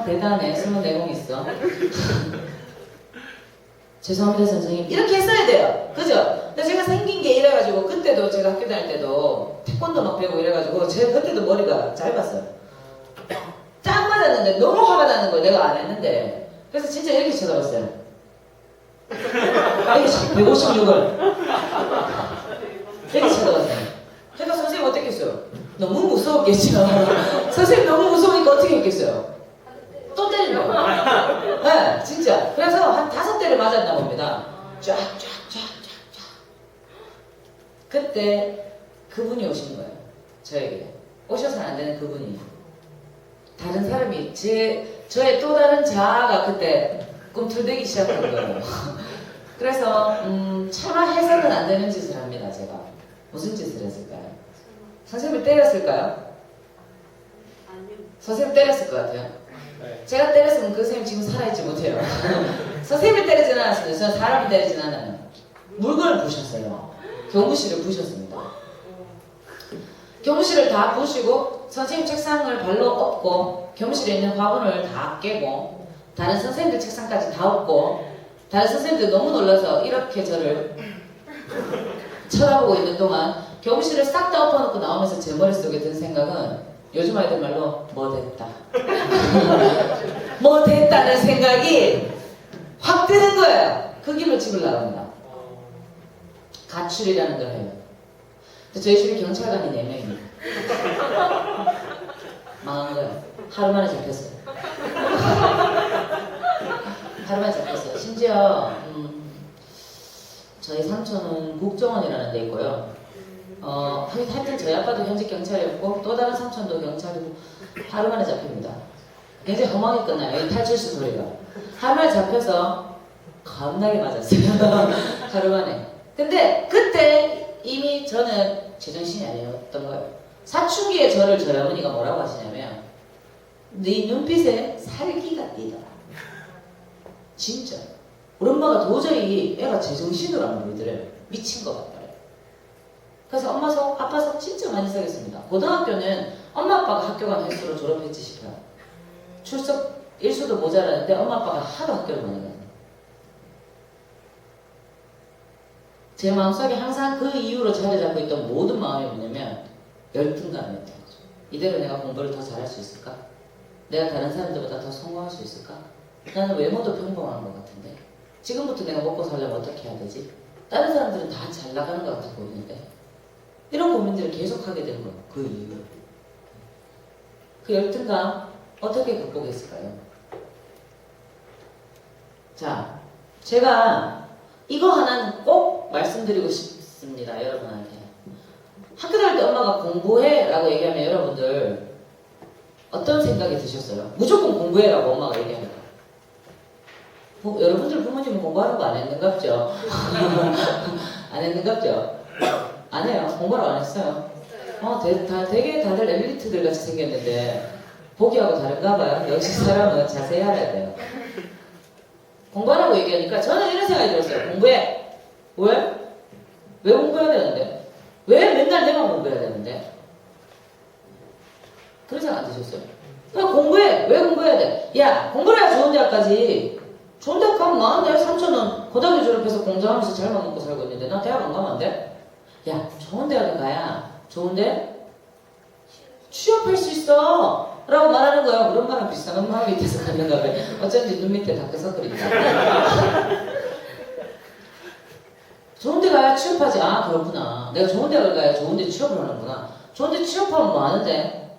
대단해. 24공 있어. 죄송합니다 선생님. 이렇게 했어야 돼요. 그죠? 근데 제가 생긴 게 이래가지고 그때도 제가 학교 다닐 때도 태권도 막 배우고 이래가지고 제가 그때도 머리가 짧았어요. 딱 맞았는데 너무 화가 나는 걸 내가 안 했는데 그래서 진짜 이렇게 쳐다봤어요. 156을 이렇게 쳐다봤어요. 제가 선생님 어떻게 했어요? 너무 무서웠겠죠. 선생님 너무 무서우니까 어떻게 했겠어요? 또 때린 거예요. 네, 진짜. 그래서 한 5대를 맞았나 봅니다. 쫙쫙쫙쫙쫙. 그때 그분이 오신 거예요. 저에게. 오셔서는 안 되는 그분이. 다른 사람이 저의 또 다른 자아가 그때 꿈틀대기 시작한 거예요. 그래서 차마 해서는 안 되는 짓을 합니다. 제가. 무슨 짓을 했을까요? 선생님을 때렸을까요? 아니요. 선생님 때렸을 것 같아요. 네. 제가 때렸으면 그 선생님 지금 살아있지 못해요. 선생님을 때리진 않았습니다. 저는 사람을 때리진 않아요. 물건을 부셨어요. 교무실을 부셨습니다. 교무실을 다 부시고 선생님 책상을 발로 엎고 교무실에 있는 화분을 다 깨고 다른 선생님들 책상까지 다 엎고 다른 선생님들 너무 놀라서 이렇게 저를 쳐다보고 있는 동안 교무실을 싹 다 엎어놓고 나오면서 제 머릿속에 든 생각은 요즘 아이들 말로 뭐 됐다. 뭐 됐다는 생각이 확 드는 거예요. 그 길로 집을 나갑니다. 가출이라는 걸 해요. 근데 저희 집에 경찰관이 4명입니다. 망한 거예요. 하루 만에 잡혔어요. 하루 만에 잡혔어요. 심지어 저희 삼촌은 국정원이라는 데 있고요. 하여튼 저희 아빠도 현직 경찰이었고 또 다른 삼촌도 경찰이고 하루 만에 잡힙니다. 굉장히 험하게 끝나요. 이 탈출수 소리가. 하루 만에 잡혀서 겁나게 맞았어요. 하루 만에. 근데 그때 이미 저는 제정신이 아니었던 거예요. 사춘기에 저를 저희 어머니가 뭐라고 하시냐면 네 눈빛에 살기가 띠더라. 진짜. 우리 엄마가 도저히 애가 제정신으로 안 보이더래요. 미친 것 같더래요. 그래서 엄마 속, 아빠 속 진짜 많이 사겠습니다. 고등학교는 엄마 아빠가 학교 간 횟수로 졸업했지 싶어요. 출석 일수도 모자라는데 엄마 아빠가 하도 학교를 많이 가요. 제 마음속에 항상 그 이후로 자리 잡고 있던 모든 마음이 뭐냐면 열등감이었던 거죠. 이대로 내가 공부를 더 잘할 수 있을까? 내가 다른 사람들보다 더 성공할 수 있을까? 나는 외모도 평범한 것 같은데 지금부터 내가 먹고 살려면 어떻게 해야 되지? 다른 사람들은 다 잘 나가는 것 같아 보이는데 이런 고민들을 계속하게 된 거예요. 그 이후로. 그 열등감 어떻게 극복했을까요? 자, 제가 이거 하나는 꼭 말씀드리고 싶습니다. 여러분한테. 학교 다닐 때 엄마가 공부해 라고 얘기하면 여러분들 어떤 생각이 드셨어요? 무조건 공부해 라고 엄마가 얘기하니까. 여러분들 부모님은 공부하는 거 안 했는갑죠? 안 했는갑죠? 안 해요. 공부를 안 했어요. 되게 다들 엘리트들 같이 생겼는데 보기하고 다른가 봐요. 역시 사람은 자세히 알아야 돼요. 공부하라고 얘기하니까 저는 이런 생각이 들었어요. 공부해. 왜? 왜 공부해야 되는데? 왜 맨날 내만 공부해야 되는데? 그런 생각 안 드셨어요? 그냥 공부해. 왜 공부해야 돼? 야, 공부를 해야 좋은 대학까지. 좋은 대학 가면 나은데? 삼촌은 고등학교 졸업해서 공부하면서 잘만 먹고 살고 있는데 나 대학 안 가면 안 돼? 야, 좋은 대학에 가야 좋은데? 취업할 수 있어. 라고 말하는 거야. 우리 엄마랑 비슷한 엄마 밑에서 갔는가 봐. 어쩐지 눈 밑에 다크서클이 있다. 좋은 데 가야 취업하지. 아, 그렇구나. 내가 좋은 데 가야 좋은 데 취업을 하는구나. 좋은 데 취업하면 뭐 하는데?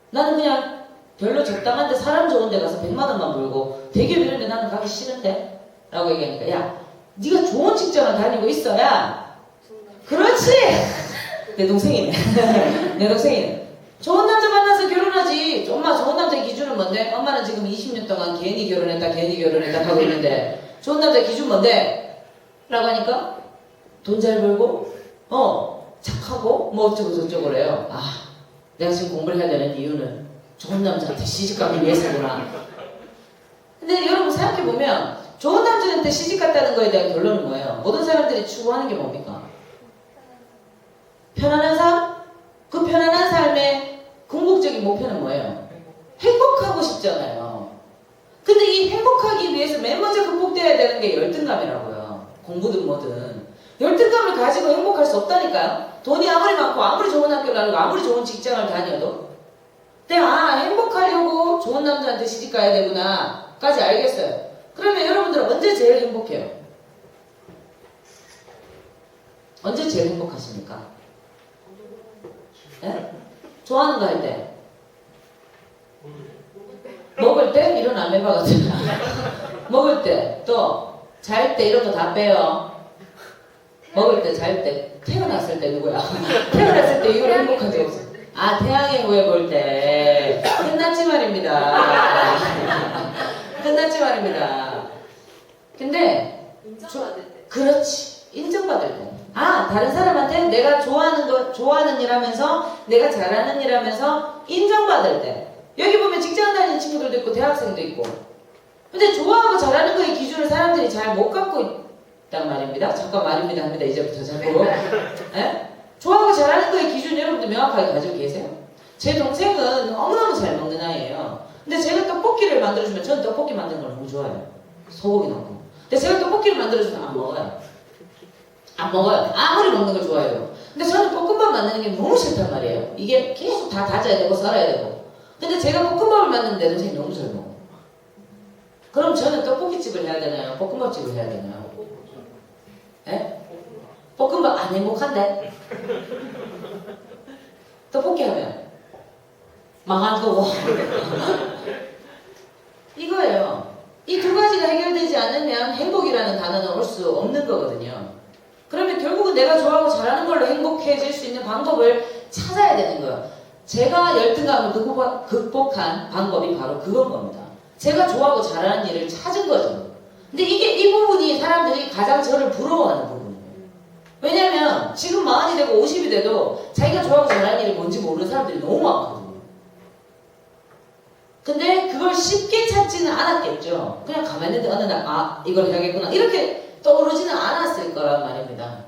나는 그냥 별로 적당한데 사람 좋은 데 가서 100만 원만 벌고 대기업 이런 데 나는 가기 싫은데? 라고 얘기하니까 야, 네가 좋은 직장을 다니고 있어야 그렇지! 내 동생이네. 내 동생이네. 좋은 남자 만나서 결혼하지. 엄마 좋은 남자 기준은 뭔데? 엄마는 지금 20년 동안 괜히 결혼했다 하고 있는데 좋은 남자 기준 뭔데? 라고 하니까 돈 잘 벌고 착하고 뭐 어쩌고 저쩌고 그래요. 아, 내가 지금 공부를 해야 되는 이유는 좋은 남자한테 시집가기 위해서구나. 근데 여러분 생각해보면 좋은 남자한테 시집갔다는 거에 대한 결론은 뭐예요? 모든 사람들이 추구하는 게 뭡니까? 편안한 삶? 그 편안한 삶의 궁극적인 목표는 뭐예요? 행복하고 싶잖아요. 근데 이 행복하기 위해서 맨 먼저 극복돼야 되는 게 열등감이라고요. 공부든 뭐든. 열등감을 가지고 행복할 수 없다니까요. 돈이 아무리 많고 아무리 좋은 학교를 다니고 아무리 좋은 직장을 다녀도 내가 행복하려고 좋은 남자한테 시집가야 되구나 까지 알겠어요. 그러면 여러분들은 언제 제일 행복해요? 언제 제일 행복하십니까? 네? 좋아하는 거 할 때? 먹을 때? 이런 아메바 같은 먹을 때, 또 잘 때 이런 거 다 빼요. 먹을 때, 잘 때, 태어났을 때 누구야? 태어났을 때 이후로 행복한 적 없어. 아, 태양의 후예 볼 때. 끝났지 말입니다. 끝났지 말입니다. 근데 인정받을 때. 그렇지. 인정받을 때. 아, 다른 사람한테 내가 좋아하는 일 하면서, 내가 잘하는 일 하면서 인정받을 때. 여기 보면 직장 다니는 친구들도 있고, 대학생도 있고. 근데 좋아하고 잘하는 거의 기준을 사람들이 잘 못 갖고 있단 말입니다. 잠깐 말입니다 합니다. 이제부터 자꾸. 예? 좋아하고 잘하는 거의 기준 여러분들 명확하게 가지고 계세요? 제 동생은 너무너무 잘 먹는 아이예요. 근데 제가 떡볶이를 만들어주면 저는 떡볶이 만드는 걸 너무 좋아해요. 소고기 넣고. 근데 제가 떡볶이를 만들어주면 안 먹어요. 안 먹어요. 아무리 먹는 걸 좋아해요. 근데 저는 볶음밥 만드는 게 너무 싫단 말이에요. 이게 계속 다 다져야 되고 썰어야 되고. 근데 제가 볶음밥을 만드는데 내 동생이 너무 잘 먹어. 그럼 저는 떡볶이집을 해야 되나요? 볶음밥집을 해야 되나요? 예? 볶음밥 안 행복한데? 떡볶이 하면 망할 거고. 이거예요. 이 두 가지가 해결되지 않으면 행복이라는 단어는 올 수 없는 거거든요. 그러면 결국은 내가 좋아하고 잘하는 걸로 행복해질 수 있는 방법을 찾아야 되는 거예요. 제가 열등감을 극복한 방법이 바로 그건 겁니다. 제가 좋아하고 잘하는 일을 찾은 거죠. 근데 이 부분이 사람들이 가장 저를 부러워하는 부분이에요. 왜냐면 지금 40이 되고 50이 돼도 자기가 좋아하고 잘하는 일이 뭔지 모르는 사람들이 너무 많거든요. 근데 그걸 쉽게 찾지는 않았겠죠. 그냥 가만히 있는데 어느 날 이걸 해야겠구나 이렇게 떠오르지는 않았을 거란 말입니다.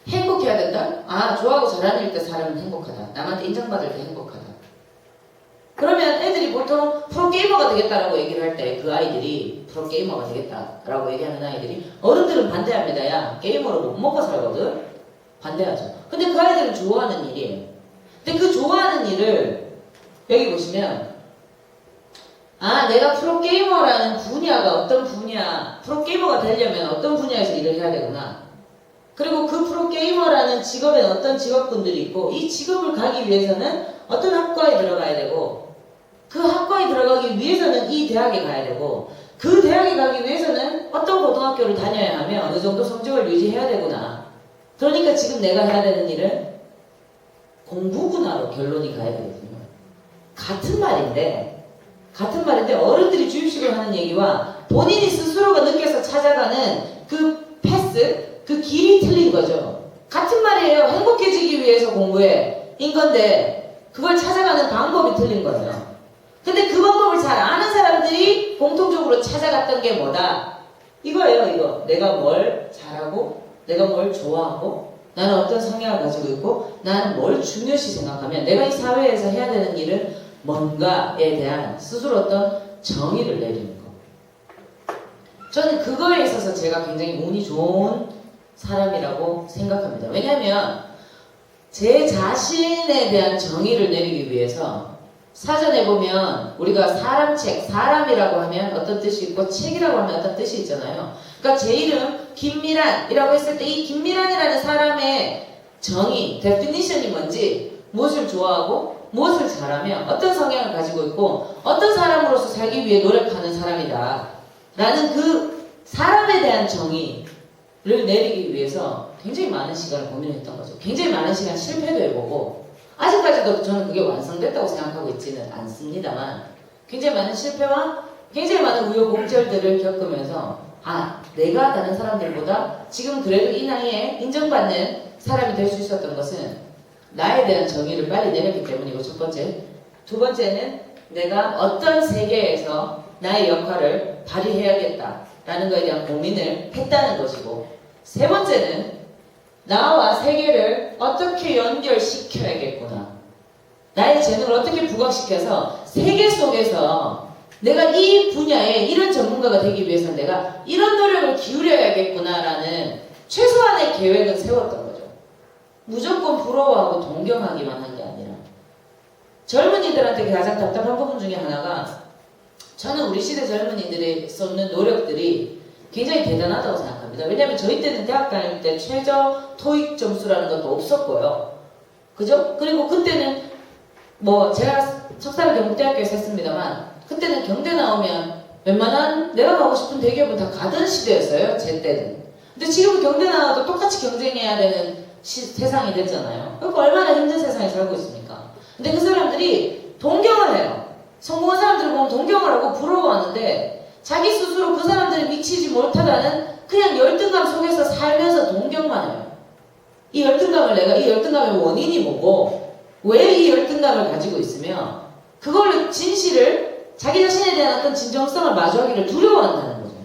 행복해야 된다? 좋아하고 잘하는 일 때 사람은 행복하다. 남한테 인정받을 때 행복하다. 그러면 애들이 보통 프로게이머가 되겠다라고 얘기를 할 때 그 아이들이 프로게이머가 되겠다라고 얘기하는 아이들이 어른들은 반대합니다. 야 게이머로 못 먹고 살거든? 반대하죠. 근데 그 아이들은 좋아하는 일이에요. 근데 그 좋아하는 일을 여기 보시면 내가 프로게이머라는 분야가 어떤 분야, 프로게이머가 되려면 어떤 분야에서 일을 해야 되구나. 그리고 그 프로게이머라는 직업에는 어떤 직업군들이 있고 이 직업을 가기 위해서는 어떤 학과에 들어가야 되고 그 학과에 들어가기 위해서는 이 대학에 가야 되고 그 대학에 가기 위해서는 어떤 고등학교를 다녀야 하며 어느 정도 성적을 유지해야 되구나. 그러니까 지금 내가 해야 되는 일은 공부구나로 결론이 가야 되거든요. 같은 말인데 어른들이 주입식으로 하는 얘기와 본인이 스스로가 느껴서 찾아가는 그 패스, 그 길이 틀린 거죠. 같은 말이에요. 행복해지기 위해서 공부해. 인 건데 그걸 찾아가는 방법이 틀린 거예요. 근데 그 방법을 잘 아는 사람들이 공통적으로 찾아갔던 게 뭐다? 이거예요, 이거. 내가 뭘 잘하고, 내가 뭘 좋아하고, 나는 어떤 성향을 가지고 있고, 나는 뭘 중요시 생각하면, 내가 이 사회에서 해야 되는 일은 뭔가에 대한 스스로 어떤 정의를 내리는 거. 저는 그거에 있어서 제가 굉장히 운이 좋은 사람이라고 생각합니다. 왜냐하면 제 자신에 대한 정의를 내리기 위해서 사전에 보면 우리가 사람이라고 하면 어떤 뜻이 있고 책이라고 하면 어떤 뜻이 있잖아요. 그러니까 제 이름 김미란이라고 했을 때 이 김미란이라는 사람의 정의, 데피니션이 뭔지, 무엇을 좋아하고 무엇을 잘하며 어떤 성향을 가지고 있고 어떤 사람으로서 살기 위해 노력하는 사람이다 라는 그 사람에 대한 정의를 내리기 위해서 굉장히 많은 시간을 고민했던 거죠. 굉장히 많은 시간 실패도 해보고 아직까지도 저는 그게 완성됐다고 생각하고 있지는 않습니다만 굉장히 많은 실패와 굉장히 많은 우여곡절들을 겪으면서 내가 다른 사람들보다 지금 그래도 이 나이에 인정받는 사람이 될 수 있었던 것은 나에 대한 정의를 빨리 내렸기 때문이고 첫 번째. 두 번째는 내가 어떤 세계에서 나의 역할을 발휘해야겠다라는 것에 대한 고민을 했다는 것이고 세 번째는 나와 세계를 어떻게 연결시켜야겠구나. 나의 재능을 어떻게 부각시켜서 세계 속에서 내가 이 분야에 이런 전문가가 되기 위해서는 내가 이런 노력을 기울여야겠구나라는 최소한의 계획은 세웠던 거죠. 무조건 부러워하고 동경하기만 한 게 아니라 젊은이들한테 가장 답답한 부분 중에 하나가 저는 우리 시대 젊은이들이 쏟는 노력들이 굉장히 대단하다고 생각합니다. 왜냐하면 저희 때는 대학 다닐 때 최저 토익 점수라는 것도 없었고요. 그죠? 그리고 그때는 제가 석사를 경북대학교에서 했습니다만 그때는 경대 나오면 웬만한 내가 가고 싶은 대기업은 다 가던 시대였어요. 제 때는. 근데 지금 경대 나와도 똑같이 경쟁해야 되는 세상이 됐잖아요. 그러니까 얼마나 힘든 세상에 살고 있습니까? 근데 그 사람들이 동경을 해요. 성공한 사람들을 보면 동경을 하고 부러워하는데 자기 스스로 그 사람들이 미치지 못하다는 그냥 열등감 속에서 살면서 동경만 해요. 이 열등감의 원인이 뭐고 왜 이 열등감을 가지고 있으며 그걸로 진실을 자기 자신에 대한 어떤 진정성을 마주하기를 두려워한다는 거죠.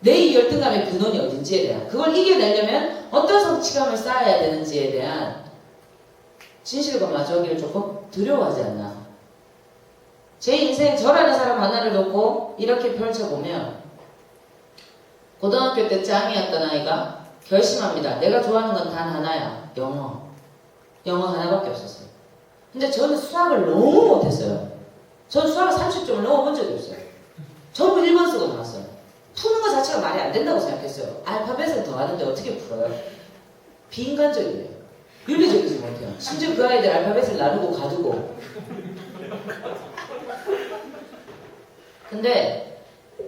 내 이 열등감의 근원이 어딘지에 대한 그걸 이겨내려면 어떤 성취감을 쌓아야 되는지에 대한 진실과 마주하기를 조금 두려워하지 않나. 제 인생 저라는 사람 하나를 놓고 이렇게 펼쳐보면 고등학교 때 짱이었던 아이가 결심합니다. 내가 좋아하는 건 단 하나야. 영어 하나밖에 없었어요. 근데 저는 수학을 너무 못했어요. 저는 수학을 30점을 넘어본 적이 없어요. 전부 1번 쓰고 나왔어요. 푸는 것 자체가 말이 안 된다고 생각했어요. 알파벳을 더하는데 어떻게 풀어요? 비인간적이에요. 윤리적이지 못해요. 심지어 그 아이들 알파벳을 나누고 가두고. 근데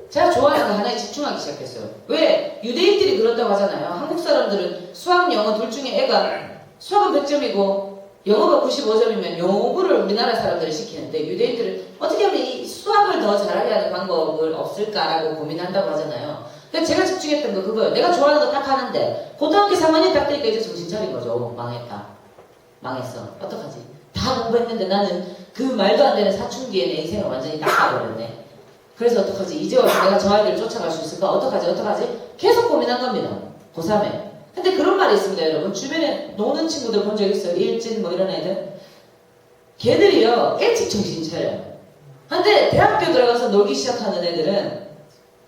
제가 좋아하는 거 하나에 집중하기 시작했어요. 왜? 유대인들이 그런다고 하잖아요. 한국 사람들은 수학, 영어 둘 중에 애가 수학은 100점이고 영어가 95점이면 영어 공부를 우리나라 사람들이 시키는데 유대인들은 어떻게 하면 이 수학을 더 잘하게 하는 방법을 없을까라고 고민한다고 하잖아요. 그래서 제가 집중했던 거 그거예요. 내가 좋아하는 거 딱 하는데 고등학교 3학년 딱 되니까 이제 정신 차린 거죠. 망했다. 망했어. 어떡하지? 다 공부했는데 나는 그 말도 안 되는 사춘기에 내 인생을 완전히 낚아버렸네. 그래서 어떡하지? 이제 와서 내가 저 아이들을 쫓아갈 수 있을까? 어떡하지? 계속 고민한 겁니다. 고3에. 근데 그런 말이 있습니다, 여러분. 주변에 노는 친구들 본 적 있어요? 일진 뭐 이런 애들? 걔들이요, 일찍 정신 차려요. 근데 대학교 들어가서 놀기 시작하는 애들은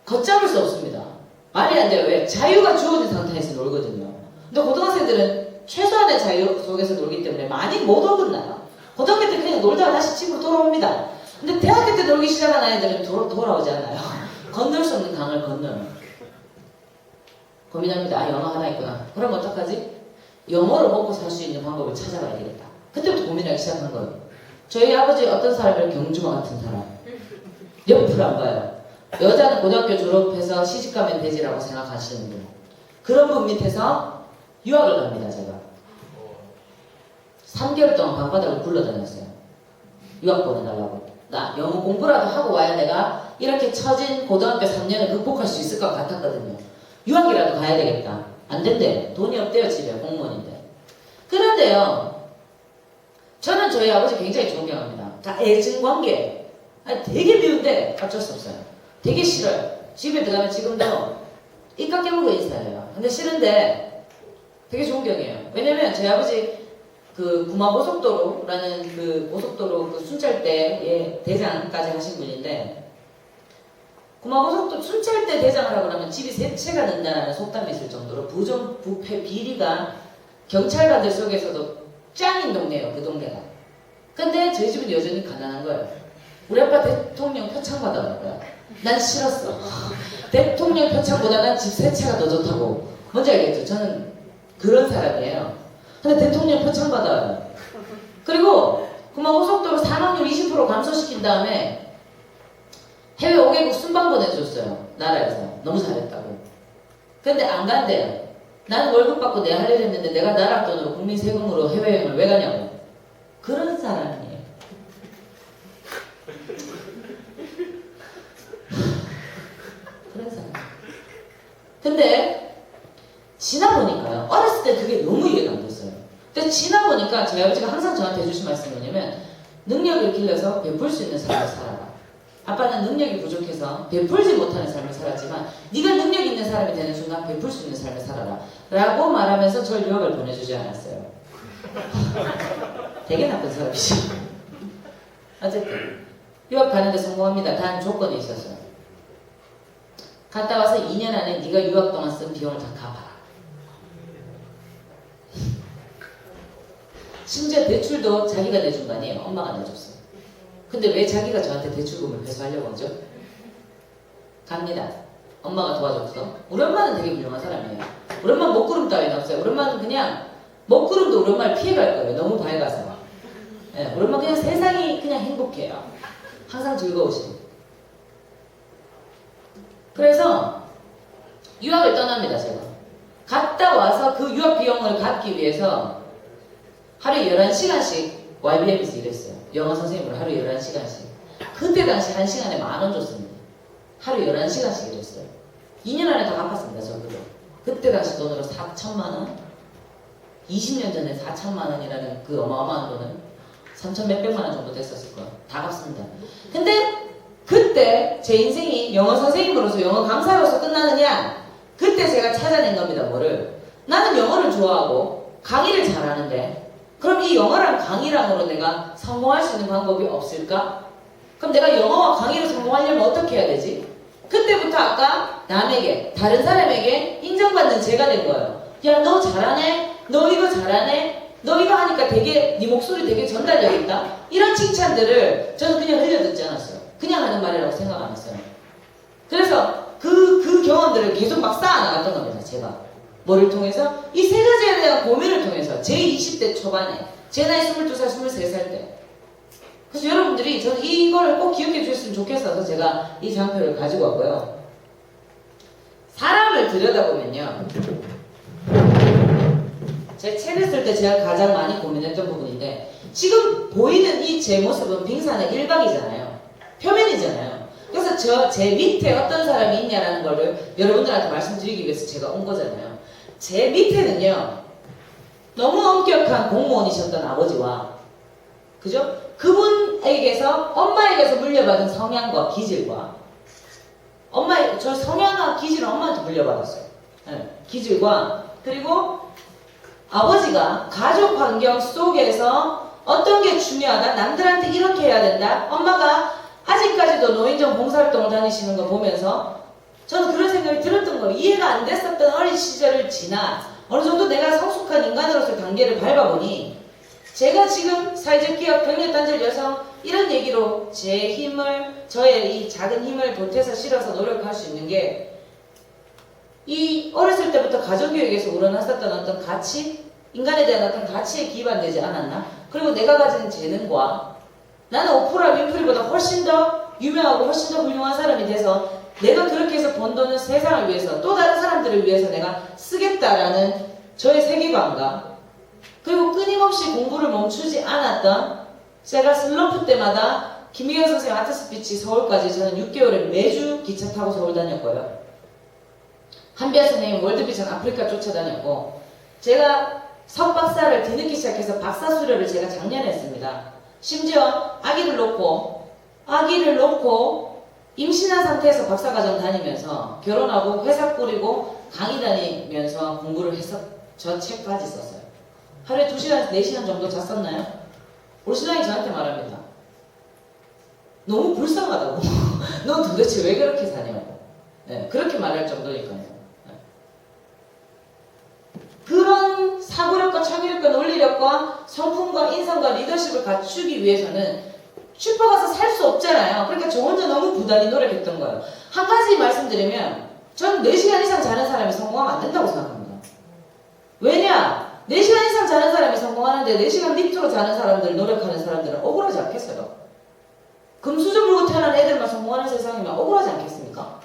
걷잡을 수 없습니다. 말이 안 돼요. 왜? 자유가 주어진 상태에서 놀거든요. 근데 고등학생들은 최소한의 자유 속에서 놀기 때문에 많이 못 어긋나요. 고등학교 때 그냥 놀다가 다시 집으로 돌아옵니다. 근데 대학교 때 놀기 시작한 아이들은 돌아오지 않아요. 건널 수 없는 강을 건너요. 고민합니다. 아, 영어 하나 있구나. 그럼 어떡하지? 영어로 먹고 살 수 있는 방법을 찾아가야 되겠다. 그때부터 고민하기 시작한 거예요. 저희 아버지 어떤 사람을 경주마 같은 사람. 옆을 안 봐요. 여자는 고등학교 졸업해서 시집가면 되지라고 생각하시는 분. 그런 분 밑에서 유학을 갑니다, 제가. 3개월 동안 방바닥을 굴러다녔어요. 유학 보내달라고. 나 영어 공부라도 하고 와야 내가 이렇게 처진 고등학교 3년을 극복할 수 있을 것 같았거든요. 유학이라도 가야 되겠다. 안 된대요. 돈이 없대요, 집에. 공무원인데. 그런데요, 저는 저희 아버지 굉장히 존경합니다. 다 애증관계예요. 되게 미운데 어쩔 수 없어요. 되게 싫어요. 집에 들어가면 지금도 입 깨물고 인사해요. 근데 싫은데 되게 존경해요. 왜냐면 저희 아버지 그 구마고속도로라는 그 고속도로 그 순찰대의 대장까지 하신 분인데, 구마고속도로 순찰대 대장을 하고 나면 집이 세 채가 는다는 속담이 있을 정도로 부정, 부패, 비리가 경찰관들 속에서도 짱인 동네예요, 그 동네가. 근데 저희 집은 여전히 가난한 거예요. 우리 아빠 대통령 표창 받아온 거야. 난 싫었어. 대통령 표창보다 난 집 세 채가 더 좋다고. 뭔지 알겠죠? 저는 그런 사람이에요. 근데 대통령 표창 받아요. 그리고 구마고속도로 산업률 20% 감소시킨 다음에 해외 5개국 순방 보내줬어요. 나라에서. 너무 잘했다고. 근데 안 간대요. 나는 월급 받고 내가 하려고 했는데 내가 나라 돈으로 국민 세금으로 해외여행을 왜 가냐고. 그런 사람이에요. 그런 사람. 근데 지나보니까요. 어렸을 때 그게 너무 이해가 안 됐어요. 근데 지나보니까 저희 아버지가 항상 저한테 해주신 말씀이 뭐냐면, 능력을 길러서 베풀 수 있는 삶을 살아라. 아빠는 능력이 부족해서 베풀지 못하는 삶을 살았지만 네가 능력 있는 사람이 되는 순간 베풀 수 있는 삶을 살아라 라고 말하면서 저를 유학을 보내주지 않았어요. 되게 나쁜 사람이지. 어쨌든 유학 가는데 성공합니다. 단 조건이 있었어요. 갔다 와서 2년 안에 네가 유학 동안 쓴 비용을 다 갚아라. 심지어 대출도 자기가 내준 거 아니에요. 엄마가 내줬어요. 근데 왜 자기가 저한테 대출금을 회수하려고 하죠? 갑니다. 엄마가 도와줬어. 우리 엄마는 되게 훌륭한 사람이에요. 우리 엄마는 먹구름 따위는 없어요. 우리 엄마는 그냥 먹구름도 우리 엄마를 피해갈 거예요. 너무 밝아서. 네, 우리 엄마 그냥 세상이 그냥 행복해요. 항상 즐거우시고. 그래서 유학을 떠납니다, 제가. 갔다 와서 그 유학 비용을 갚기 위해서 하루에 11시간씩 YBM에서 일했어요. 영어 선생님으로 하루에 11시간씩. 그때 당시 1시간에 10,000원 줬습니다. 하루에 11시간씩 일했어요. 2년 안에 다 갚았습니다, 저 그거. 그때 당시 돈으로 4,000만 원? 20년 전에 4,000만 원이라는 그 어마어마한 돈은 3,000 몇백만 원 정도 됐었을 거예요. 다 갚습니다. 근데 그때 제 인생이 영어 선생님으로서 영어 강사로서 끝나느냐? 그때 제가 찾아낸 겁니다. 뭐를? 나는 영어를 좋아하고 강의를 잘하는데 그럼 이 영어랑 강의랑으로 내가 성공할 수 있는 방법이 없을까? 그럼 내가 영어와 강의로 성공하려면 어떻게 해야 되지? 그때부터 아까 남에게, 다른 사람에게 인정받는 제가 된 거예요. 야, 너 잘하네? 너 이거 잘하네? 너 이거 하니까 되게 네 목소리 되게 전달력 있다? 이런 칭찬들을 저는 그냥 흘려듣지 않았어요. 그냥 하는 말이라고 생각 안 했어요. 그래서 그 여러분들을 계속 막 쌓아나갔던 겁니다. 제가 뭐를 통해서? 이 세 가지에 대한 고민을 통해서 제 20대 초반에 제 나이 22살, 23살 때 그래서 여러분들이 저는 이거를 꼭 기억해 주셨으면 좋겠어서 제가 이 장표를 가지고 왔고요. 사람을 들여다보면요. 제가 책을 쓸 때 제가 가장 많이 고민했던 부분인데 지금 보이는 이 제 모습은 빙산의 일각이잖아요. 표면이잖아요. 그래서 제 밑에 어떤 사람이 있냐라는 거를 여러분들한테 말씀드리기 위해서 제가 온 거잖아요. 제 밑에는요. 너무 엄격한 공무원이셨던 아버지와 그죠? 그분에게서 엄마에게서 물려받은 성향과 기질과 저 성향과 기질은 엄마한테 물려받았어요. 네, 기질과 그리고 아버지가 가족 환경 속에서 어떤 게 중요하다 남들한테 이렇게 해야 된다 엄마가 아직까지도 노인정 봉사활동을 다니시는 거 보면서 저는 그런 생각이 들었던 거예요. 이해가 안 됐었던 어린 시절을 지나 어느 정도 내가 성숙한 인간으로서의 단계를 밟아보니 제가 지금 사회적 기업 병력단절 여성 이런 얘기로 제 힘을 저의 이 작은 힘을 보태서 실어서 노력할 수 있는 게 이 어렸을 때부터 가정교육에서 우러났었던 어떤 가치 인간에 대한 어떤 가치에 기반되지 않았나? 그리고 내가 가진 재능과 나는 오프라 윈프리보다 훨씬 더 유명하고 훨씬 더 훌륭한 사람이 돼서 내가 그렇게 해서 번 돈은 세상을 위해서 또 다른 사람들을 위해서 내가 쓰겠다라는 저의 세계관과 그리고 끊임없이 공부를 멈추지 않았던 제가 슬럼프 때마다 김희경 선생님 아트 스피치 서울까지 저는 6개월에 매주 기차 타고 서울 다녔고요. 한비아 선생님 월드비전 아프리카 쫓아다녔고 제가 석박사를 뒤늦게 시작해서 박사 수료를 제가 작년에 했습니다. 심지어 아기를 놓고 임신한 상태에서 박사과정 다니면서 결혼하고 회사 꾸리고 강의 다니면서 공부를 해서 저 책까지 썼어요. 하루에 2시간에서 4시간 정도 잤었나요? 우리 신랑이 저한테 말합니다. 너무 불쌍하다고. 넌 도대체 왜 그렇게 사냐고. 네, 그렇게 말할 정도니까요. 네. 그런 사고력과 창의력과 논리력과 성품과 인성과 리더십을 갖추기 위해서는 슈퍼 가서 살 수 없잖아요. 그러니까 저 혼자 너무 부단히 노력했던 거예요. 한 가지 말씀드리면 저는 4시간 이상 자는 사람이 성공하면 안 된다고 생각합니다. 왜냐? 4시간 이상 자는 사람이 성공하는데 4시간 밑으로 자는 사람들, 노력하는 사람들은 억울하지 않겠어요? 금수저 물고 태어난 애들만 성공하는 세상이면 억울하지 않겠습니까?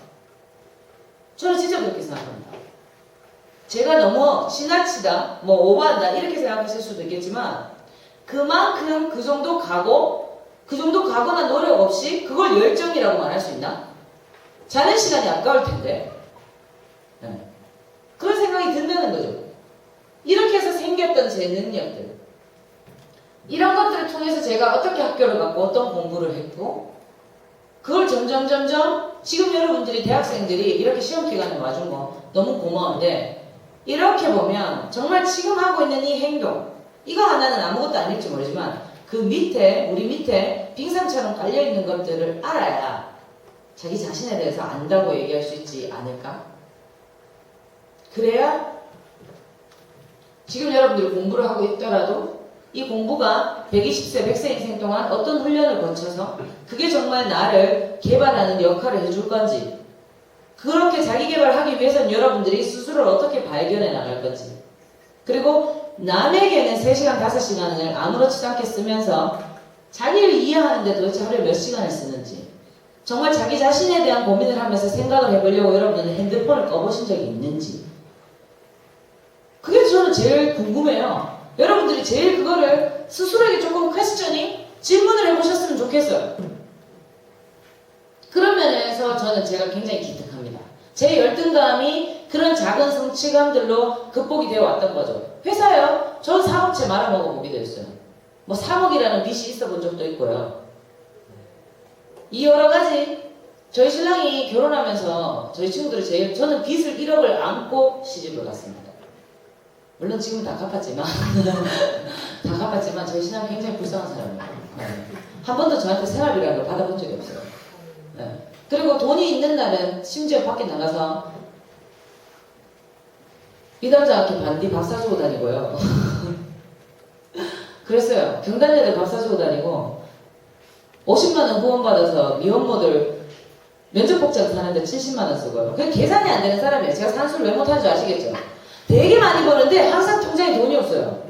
저는 진짜 그렇게 생각합니다. 제가 너무 지나치다, 오버한다 이렇게 생각하실 수도 있겠지만 그만큼 그 정도 가거나 노력 없이 그걸 열정이라고 말할 수 있나? 자는 시간이 아까울 텐데 네. 그런 생각이 든다는 거죠. 이렇게 해서 생겼던 제 능력들 이런 것들을 통해서 제가 어떻게 학교를 갔고 어떤 공부를 했고 그걸 점점 지금 여러분들이 대학생들이 이렇게 시험 기간에 와준 거 너무 고마운데 이렇게 보면 정말 지금 하고 있는 이 행동 이거 하나는 아무것도 아닐지 모르지만 그 밑에 우리 밑에 빙산처럼 깔려있는 것들을 알아야 자기 자신에 대해서 안다고 얘기할 수 있지 않을까? 그래야 지금 여러분들이 공부를 하고 있더라도 이 공부가 120세, 100세 인생 동안 어떤 훈련을 거쳐서 그게 정말 나를 개발하는 역할을 해줄 건지 그렇게 자기 개발하기 위해서는 여러분들이 스스로를 어떻게 발견해 나갈 건지 그리고 남에게는 3시간, 5시간을 아무렇지도 않게 쓰면서 자기를 이해하는데 도대체 하루에 몇 시간을 쓰는지 정말 자기 자신에 대한 고민을 하면서 생각을 해보려고 여러분들은 핸드폰을 꺼보신 적이 있는지 그게 저는 제일 궁금해요. 여러분들이 제일 그거를 스스로에게 조금 퀘스처닝 질문을 해보셨으면 좋겠어요. 그런 면에서 저는 제가 굉장히 기특합니다. 제 열등감이 그런 작은 성취감들로 극복이 되어 왔던 거죠. 회사요. 전 사업체 말아먹어 보기도 했어요. 3억이라는 빚이 있어 본 적도 있고요. 이 여러 가지 저희 신랑이 결혼하면서 저희 친구들이 저는 빚을 1억을 안고 시집을 갔습니다. 물론 지금 다 갚았지만 저희 신랑은 굉장히 불쌍한 사람이에요. 네. 한 번도 저한테 생활비라는 걸 받아본 적이 없어요. 네. 그리고 돈이 있는 날은 심지어 밖에 나가서 미담자 않게 반디 밥 사주고 다니고요. 그랬어요. 경단녀들 밥 사주고 다니고 50만원 후원받아서 미혼모들 면접 복장 사는데 70만 원 쓰고요. 그게 계산이 안 되는 사람이에요. 제가 사는 술을 왜 못하는 줄 아시겠죠? 되게 많이 버는데 항상 통장에 돈이 없어요.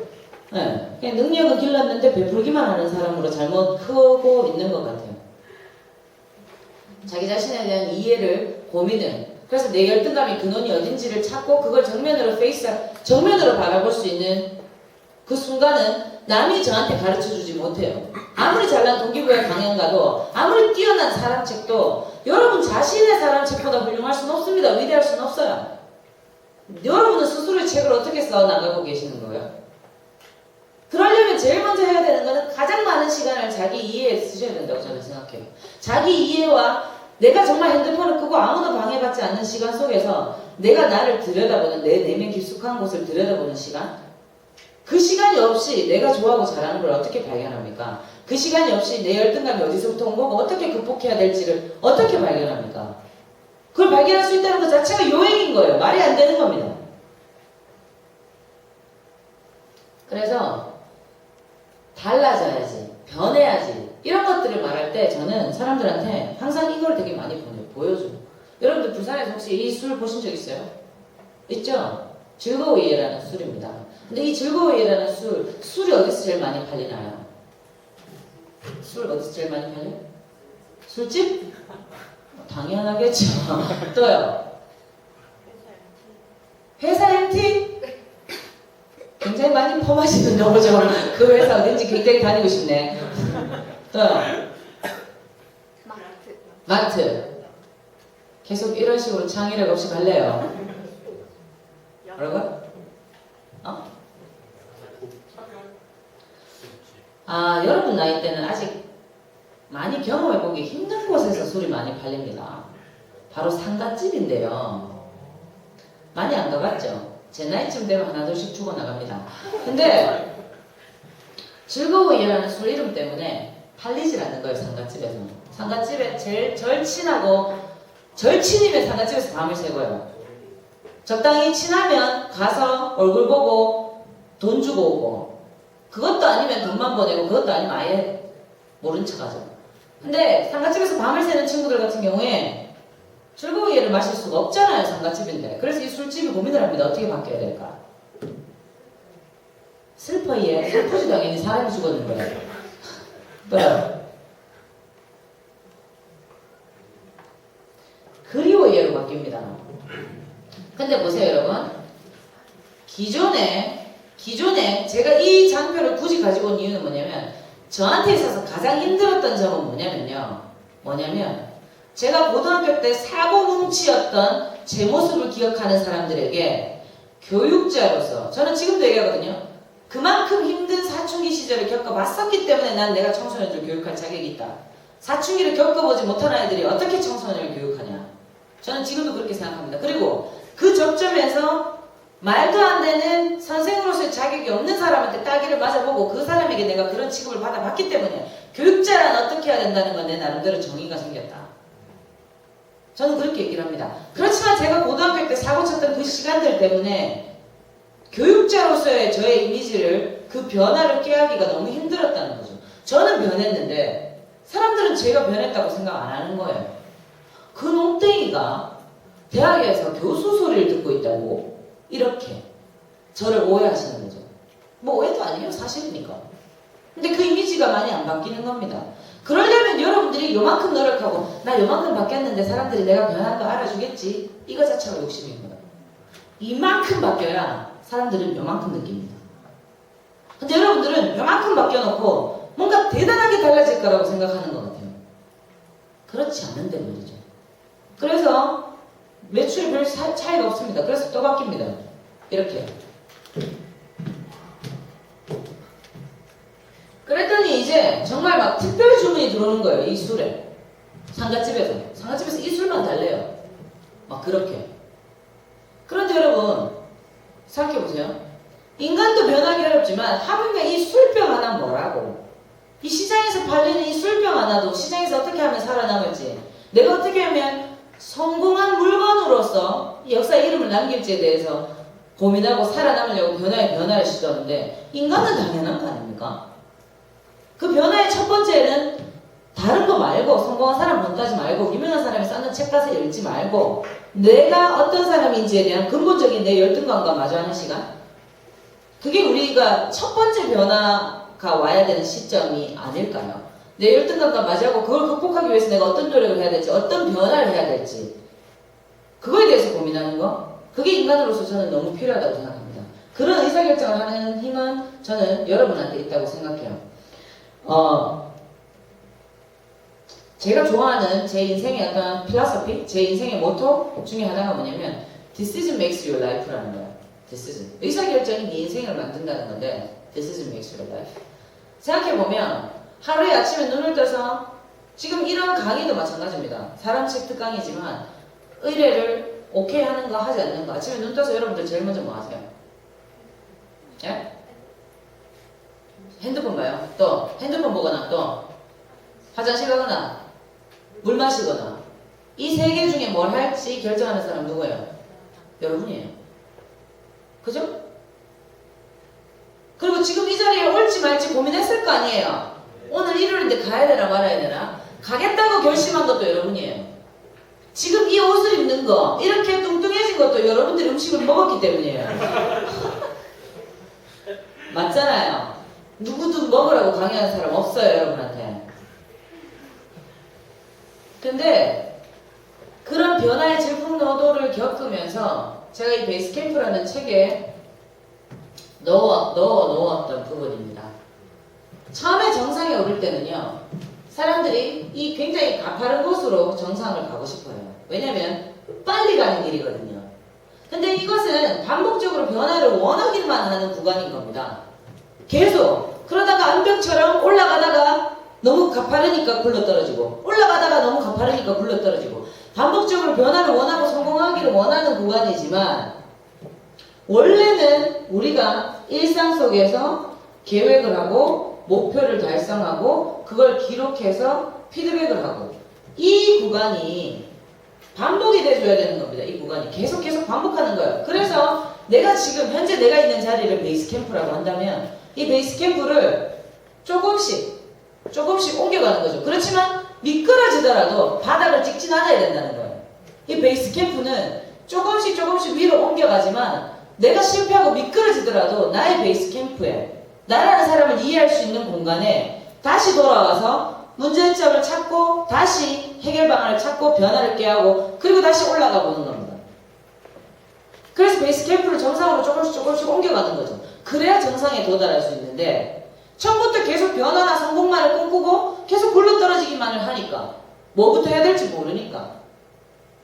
네. 그냥 능력은 길렀는데 베풀기만 하는 사람으로 잘못 크고 있는 것 같아요. 자기 자신에 대한 이해를, 고민을. 그래서 내 열등감의 근원이 어딘지를 찾고 그걸 정면으로 바라볼 수 있는 그 순간은 남이 저한테 가르쳐주지 못해요. 아무리 잘난 동기부여 강연 가도, 아무리 뛰어난 사람책도 여러분 자신의 사람책보다 훌륭할 수는 없습니다. 위대할 수는 없어요. 여러분은 스스로의 책을 어떻게 써 나가고 계시는 거예요? 그러려면 제일 먼저 해야 되는 거는 가장 많은 시간을 자기 이해에 쓰셔야 된다고 저는 생각해요. 자기 이해와 내가 정말 핸드폰을 끄고 아무도 방해받지 않는 시간 속에서 내가 나를 들여다보는, 내 내면 깊숙한 곳을 들여다보는 시간, 그 시간이 없이 내가 좋아하고 잘하는 걸 어떻게 발견합니까? 그 시간이 없이 내 열등감이 어디서부터 온 거고 어떻게 극복해야 될지를 어떻게 발견합니까? 그걸 발견할 수 있다는 것 자체가 요행인 거예요. 말이 안 되는 겁니다. 그래서 달라져야지, 변해야지, 이런 것들을 말할 때 저는 사람들한테 항상 이걸 되게 많이 보여줘요. 여러분들 부산에서 혹시 이 술 보신 적 있어요? 있죠? 즐거워이라는 술입니다. 근데 이 즐거워이라는 술이 어디서 제일 많이 팔리나요? 술 어디서 제일 많이 팔려? 술집? 당연하겠죠. 또요? 회사 MT? 굉장히 많이 펌하시는 거죠. 그 회사 어딘지 굉장히 다니고 싶네. 또요? 마트. 계속 이런 식으로 창의력 없이 갈래요. 뭐라고요? 여러분 나이 때는 아직 많이 경험해보기 힘든 곳에서 술이 많이 팔립니다. 바로 상갓집인데요. 많이 안 가봤죠? 제 나이쯤 되면 하나둘씩 죽어나갑니다. 근데 즐거워이라는 술 이름 때문에 팔리질 않는 거예요, 상갓집에서. 상갓집에 제일 절친이면 상갓집에서 밤을 새고요. 적당히 친하면 가서 얼굴 보고 돈 주고 오고, 그것도 아니면 돈만 보내고, 그것도 아니면 아예 모른 척하죠. 근데 상갓집에서 밤을 새는 친구들 같은 경우에 즐거워이를 마실 수가 없잖아요, 상갓집인데. 그래서 이 술집이 고민을 합니다. 어떻게 바뀌어야 될까? 슬퍼지 당연히 사람이 죽었는데. 뭐요? 그리워이로 바뀝니다. 근데 보세요, 여러분. 기존에 제가 이 장표를 굳이 가지고 온 이유는 뭐냐면, 저한테 있어서 가장 힘들었던 점은 뭐냐면 제가 고등학교 때 사고뭉치였던 제 모습을 기억하는 사람들에게 교육자로서, 저는 지금도 얘기하거든요. 그만큼 힘든 사춘기 시절을 겪어봤었기 때문에 난 내가 청소년들 교육할 자격이 있다. 사춘기를 겪어보지 못한 아이들이 어떻게 청소년을 교육하냐. 저는 지금도 그렇게 생각합니다. 그리고 그 접점에서 말도 안 되는 선생으로서의 자격이 없는 사람한테 따기를 맞아보고 그 사람에게 내가 그런 취급을 받아봤기 때문에 교육자란 어떻게 해야 된다는 건 내 나름대로 정의가 생겼다. 저는 그렇게 얘기를 합니다. 그렇지만 제가 고등학교 때 사고 쳤던 그 시간들 때문에 교육자로서의 저의 이미지를, 그 변화를 깨하기가 너무 힘들었다는 거죠. 저는 변했는데 사람들은 제가 변했다고 생각 안 하는 거예요. 그 농땡이가 대학에서 교수 소리를 듣고 있다고 이렇게 저를 오해하시는 거죠. 뭐 오해도 아니에요. 사실이니까. 근데 그 이미지가 많이 안 바뀌는 겁니다. 그러려면 여러분들이 요만큼 노력하고 나 요만큼 바뀌었는데 사람들이 내가 변한 거 알아주겠지. 이거 자체가 욕심입니다. 이만큼 바뀌어야 사람들은 요만큼 느낍니다. 근데 여러분들은 요만큼 바뀌어놓고 뭔가 대단하게 달라질 거라고 생각하는 것 같아요. 그렇지 않은데 말이죠. 그래서 매출이 별 차이가 없습니다. 그래서 또 바뀝니다. 이렇게. 그랬더니 이제 정말 막 특별 주문이 들어오는 거예요. 이 술에. 상갓집에서 이 술만 달래요. 막 그렇게. 그런데 여러분 생각해보세요. 인간도 변하기 어렵지만 하물며 이 술병 하나 뭐라고. 이 시장에서 팔리는 이 술병 하나도 시장에서 어떻게 하면 살아남을지, 내가 어떻게 하면 성공한 물건으로서 역사의 이름을 남길지에 대해서 고민하고 살아남으려고 변화를 시도하는데, 인간은 당연한 거 아닙니까? 그 변화의 첫 번째는 다른 거 말고, 성공한 사람 본따지 말고, 유명한 사람이 쌓는 책 가서 읽지 말고, 내가 어떤 사람인지에 대한 근본적인 내 열등감과 마주하는 시간? 그게 우리가 첫 번째 변화가 와야 되는 시점이 아닐까요? 내 열등감과 마주하고 그걸 극복하기 위해서 내가 어떤 노력을 해야 될지, 어떤 변화를 해야 될지, 그거에 대해서 고민하는 거, 그게 인간으로서 저는 너무 필요하다고 생각합니다. 그런 의사결정을 하는 힘은 저는 여러분한테 있다고 생각해요. 제가 좋아하는 제 인생의 어떤 필라소피, 제 인생의 모토 중에 하나가 뭐냐면 Decision makes your life라는 거예요. Decision. 의사결정이 네 인생을 만든다는 건데 Decision makes your life. 생각해보면 하루에 아침에 눈을 떠서 지금 이런 강의도 마찬가지입니다. 사람책 특강이지만 의뢰를 오케이 하는 거 하지 않는 거. 아침에 눈 떠서 여러분들 제일 먼저 뭐 하세요? 예? 핸드폰 봐요. 또 핸드폰 보거나 또 화장실 가거나 물 마시거나 이 세 개 중에 뭘 할지 결정하는 사람 누구예요? 여러분이에요. 그죠? 그리고 지금 이 자리에 올지 말지 고민했을 거 아니에요. 오늘 일요일인데 가야 되나 말아야 되나? 가겠다고 결심한 것도 여러분이에요. 지금 이 옷을 입는 거, 이렇게 뚱뚱해진 것도 여러분들이 음식을 먹었기 때문이에요. 맞잖아요. 누구든 먹으라고 강요하는 사람 없어요, 여러분한테. 근데 그런 변화의 질풍노도를 겪으면서 제가 이 베이스캠프라는 책에 넣어놓았던 부분입니다. 처음에 정상에 오를 때는요, 사람들이 이 굉장히 가파른 곳으로 정상을 가고 싶어요. 왜냐면 빨리 가는 길이거든요. 근데 이것은 반복적으로 변화를 원하기만 하는 구간인 겁니다. 계속 그러다가 암벽처럼 올라가다가 너무 가파르니까 굴러떨어지고 올라가다가 너무 가파르니까 굴러떨어지고 반복적으로 변화를 원하고 성공하기를 원하는 구간이지만 원래는 우리가 일상 속에서 계획을 하고 목표를 달성하고 그걸 기록해서 피드백을 하고 이 구간이 반복이 돼줘야 되는 겁니다. 이 구간이 계속 반복하는 거예요. 그래서 내가 지금 현재 내가 있는 자리를 베이스 캠프라고 한다면 이 베이스 캠프를 조금씩 옮겨가는 거죠. 그렇지만 미끄러지더라도 바닥을 찍진 않아야 된다는 거예요. 이 베이스 캠프는 조금씩 위로 옮겨가지만 내가 실패하고 미끄러지더라도 나의 베이스 캠프에 나라는 사람을 이해할 수 있는 공간에 다시 돌아와서 문제점을 찾고 다시 해결 방안을 찾고 변화를 꾀하고 그리고 다시 올라가 보는 겁니다. 그래서 베이스 캠프를 정상으로 조금씩 옮겨가는 거죠. 그래야 정상에 도달할 수 있는데 처음부터 계속 변화나 성공만을 꿈꾸고 계속 굴러떨어지기만을 하니까 뭐부터 해야 될지 모르니까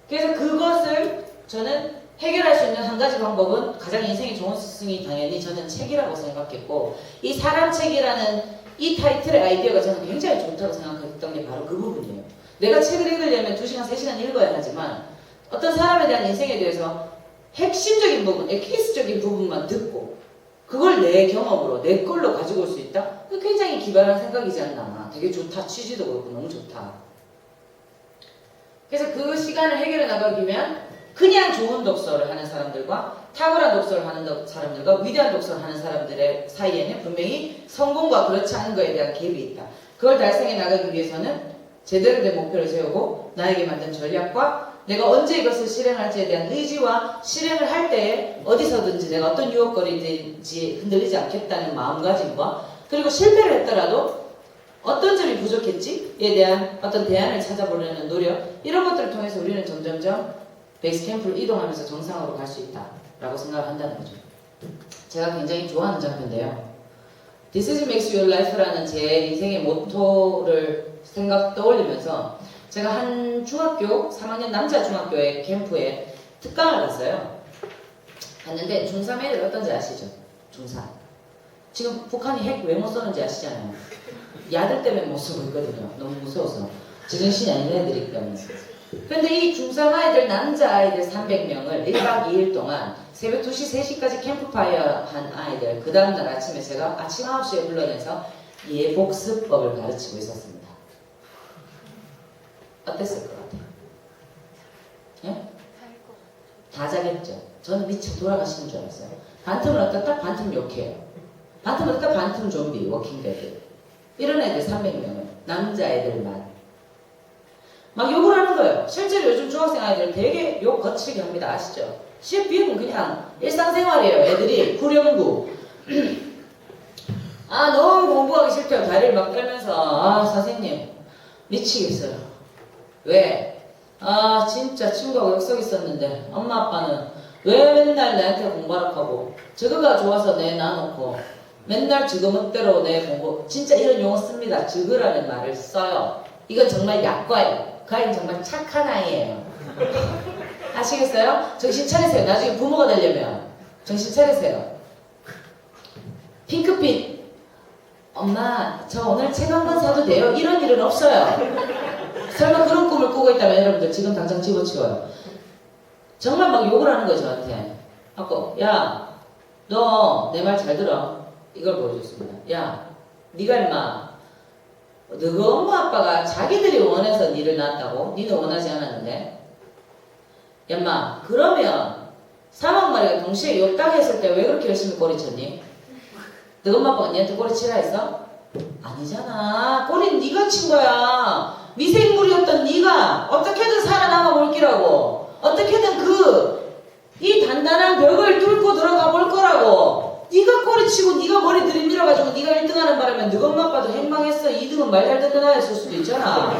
그래서 그것을 저는 해결할 수 있는 한 가지 방법은 가장 인생에 좋은 스승이 당연히 저는 책이라고 생각했고 이 사람 책이라는 이 타이틀의 아이디어가 저는 굉장히 좋다고 생각했던 게 바로 그 부분이에요. 내가 책을 읽으려면 2시간, 3시간 읽어야 하지만 어떤 사람에 대한 인생에 대해서 핵심적인 부분, 에키스적인 부분만 듣고 그걸 내 경험으로, 내 걸로 가지고 올 수 있다? 그 굉장히 기발한 생각이지 않나. 되게 좋다. 취지도 그렇고 너무 좋다. 그래서 그 시간을 해결해 나가기 위한 그냥 좋은 독서를 하는 사람들과 탁월한 독서를 하는 사람들과 위대한 독서를 하는 사람들의 사이에는 분명히 성공과 그렇지 않은 것에 대한 갭이 있다. 그걸 달성해 나가기 위해서는 제대로 된 목표를 세우고 나에게 맞는 전략과 내가 언제 이것을 실행할지에 대한 의지와 실행을 할 때에 어디서든지 내가 어떤 유혹거리든지 흔들리지 않겠다는 마음가짐과 그리고 실패를 했더라도 어떤 점이 부족했지에 대한 어떤 대안을 찾아보려는 노력 이런 것들을 통해서 우리는 점점점 베이스 캠프를 이동하면서 정상으로 갈 수 있다라고 생각을 한다는 거죠. 제가 굉장히 좋아하는 장면인데요. Decision makes your life라는 제 인생의 모토를 떠올리면서 제가 한 중학교 3학년 남자 중학교의 캠프에 특강을 갔어요. 갔는데 중3 애들 어떤지 아시죠? 중3 지금 북한이 핵 왜 못 쏘는지 아시잖아요. 야들 때문에 못 쏘고 있거든요. 너무 무서워서 제정신이 아닌 애들이기 때문에. 근데 이 중3 아이들 남자아이들 300명을 1박 2일 동안 새벽 2시 3시까지 캠프파이어 한 아이들 그 다음날 아침에 제가 아침 9시에 불러내서 예복습법을 가르치고 있었습니다. 어땠을 것 같아요? 예? 다 자겠죠. 저는 미쳐 돌아가시는 줄 알았어요. 반틈을 어떻다? 반틈 욕해요. 반틈을 어떻다? 반틈 좀비, 워킹데드. 이런 애들 300명을 남자애들만 막 욕을 하는 거예요. 실제로 요즘 중학생 아이들 되게 욕 거칠게 합니다. 아시죠? 시험 비행은 그냥 일상생활이에요. 애들이 구령구. 아 너무 공부하기 싫대요. 다리를 막 떨면서 아 선생님 미치겠어요. 왜? 아 진짜 친구하고 약속 있었는데 엄마 아빠는 왜 맨날 내한테 공부하라고 하고 저거가 좋아서 내 놔놓고 맨날 저거 멋대로 내 공부 진짜 이런 용어 씁니다. 저거라는 말을 써요. 이건 정말 약과예요. 그 아이는 정말 착한 아이예요. 아시겠어요? 정신 차리세요. 나중에 부모가 되려면 정신 차리세요. 핑크빛 엄마 저 오늘 책 한 권 사도 돼요? 이런 일은 없어요. 설마 그런 꿈을 꾸고 있다면 여러분들 지금 당장 집어치워요. 정말 막 욕을 하는 거예요 저한테. 아까 야 너 내 말 잘 들어. 이걸 보여줬습니다. 야 네가 임마 너가 엄마 아빠가 자기들이 원해서 니를 낳았다고? 니는 원하지 않았는데? 야마 그러면 사막 마리가 동시에 요 땅에 있을 때 왜 그렇게 열심히 꼬리쳤니? 너 엄마 아빠가 니한테 꼬리치라 했어? 아니잖아. 꼬리는 네가 친 거야. 미생물이었던 네가 어떻게든 살아남아 볼 기라고. 어떻게든 이 단단한 벽을 뚫고 들어가 볼 거라고. 네가 꼬리치고 네가 머리 들이밀어가지고 네가 1등하는 바람에 너 엄마 아빠도 행방했어. 2등은 말 잘 듣는 아이였을 수도 있잖아.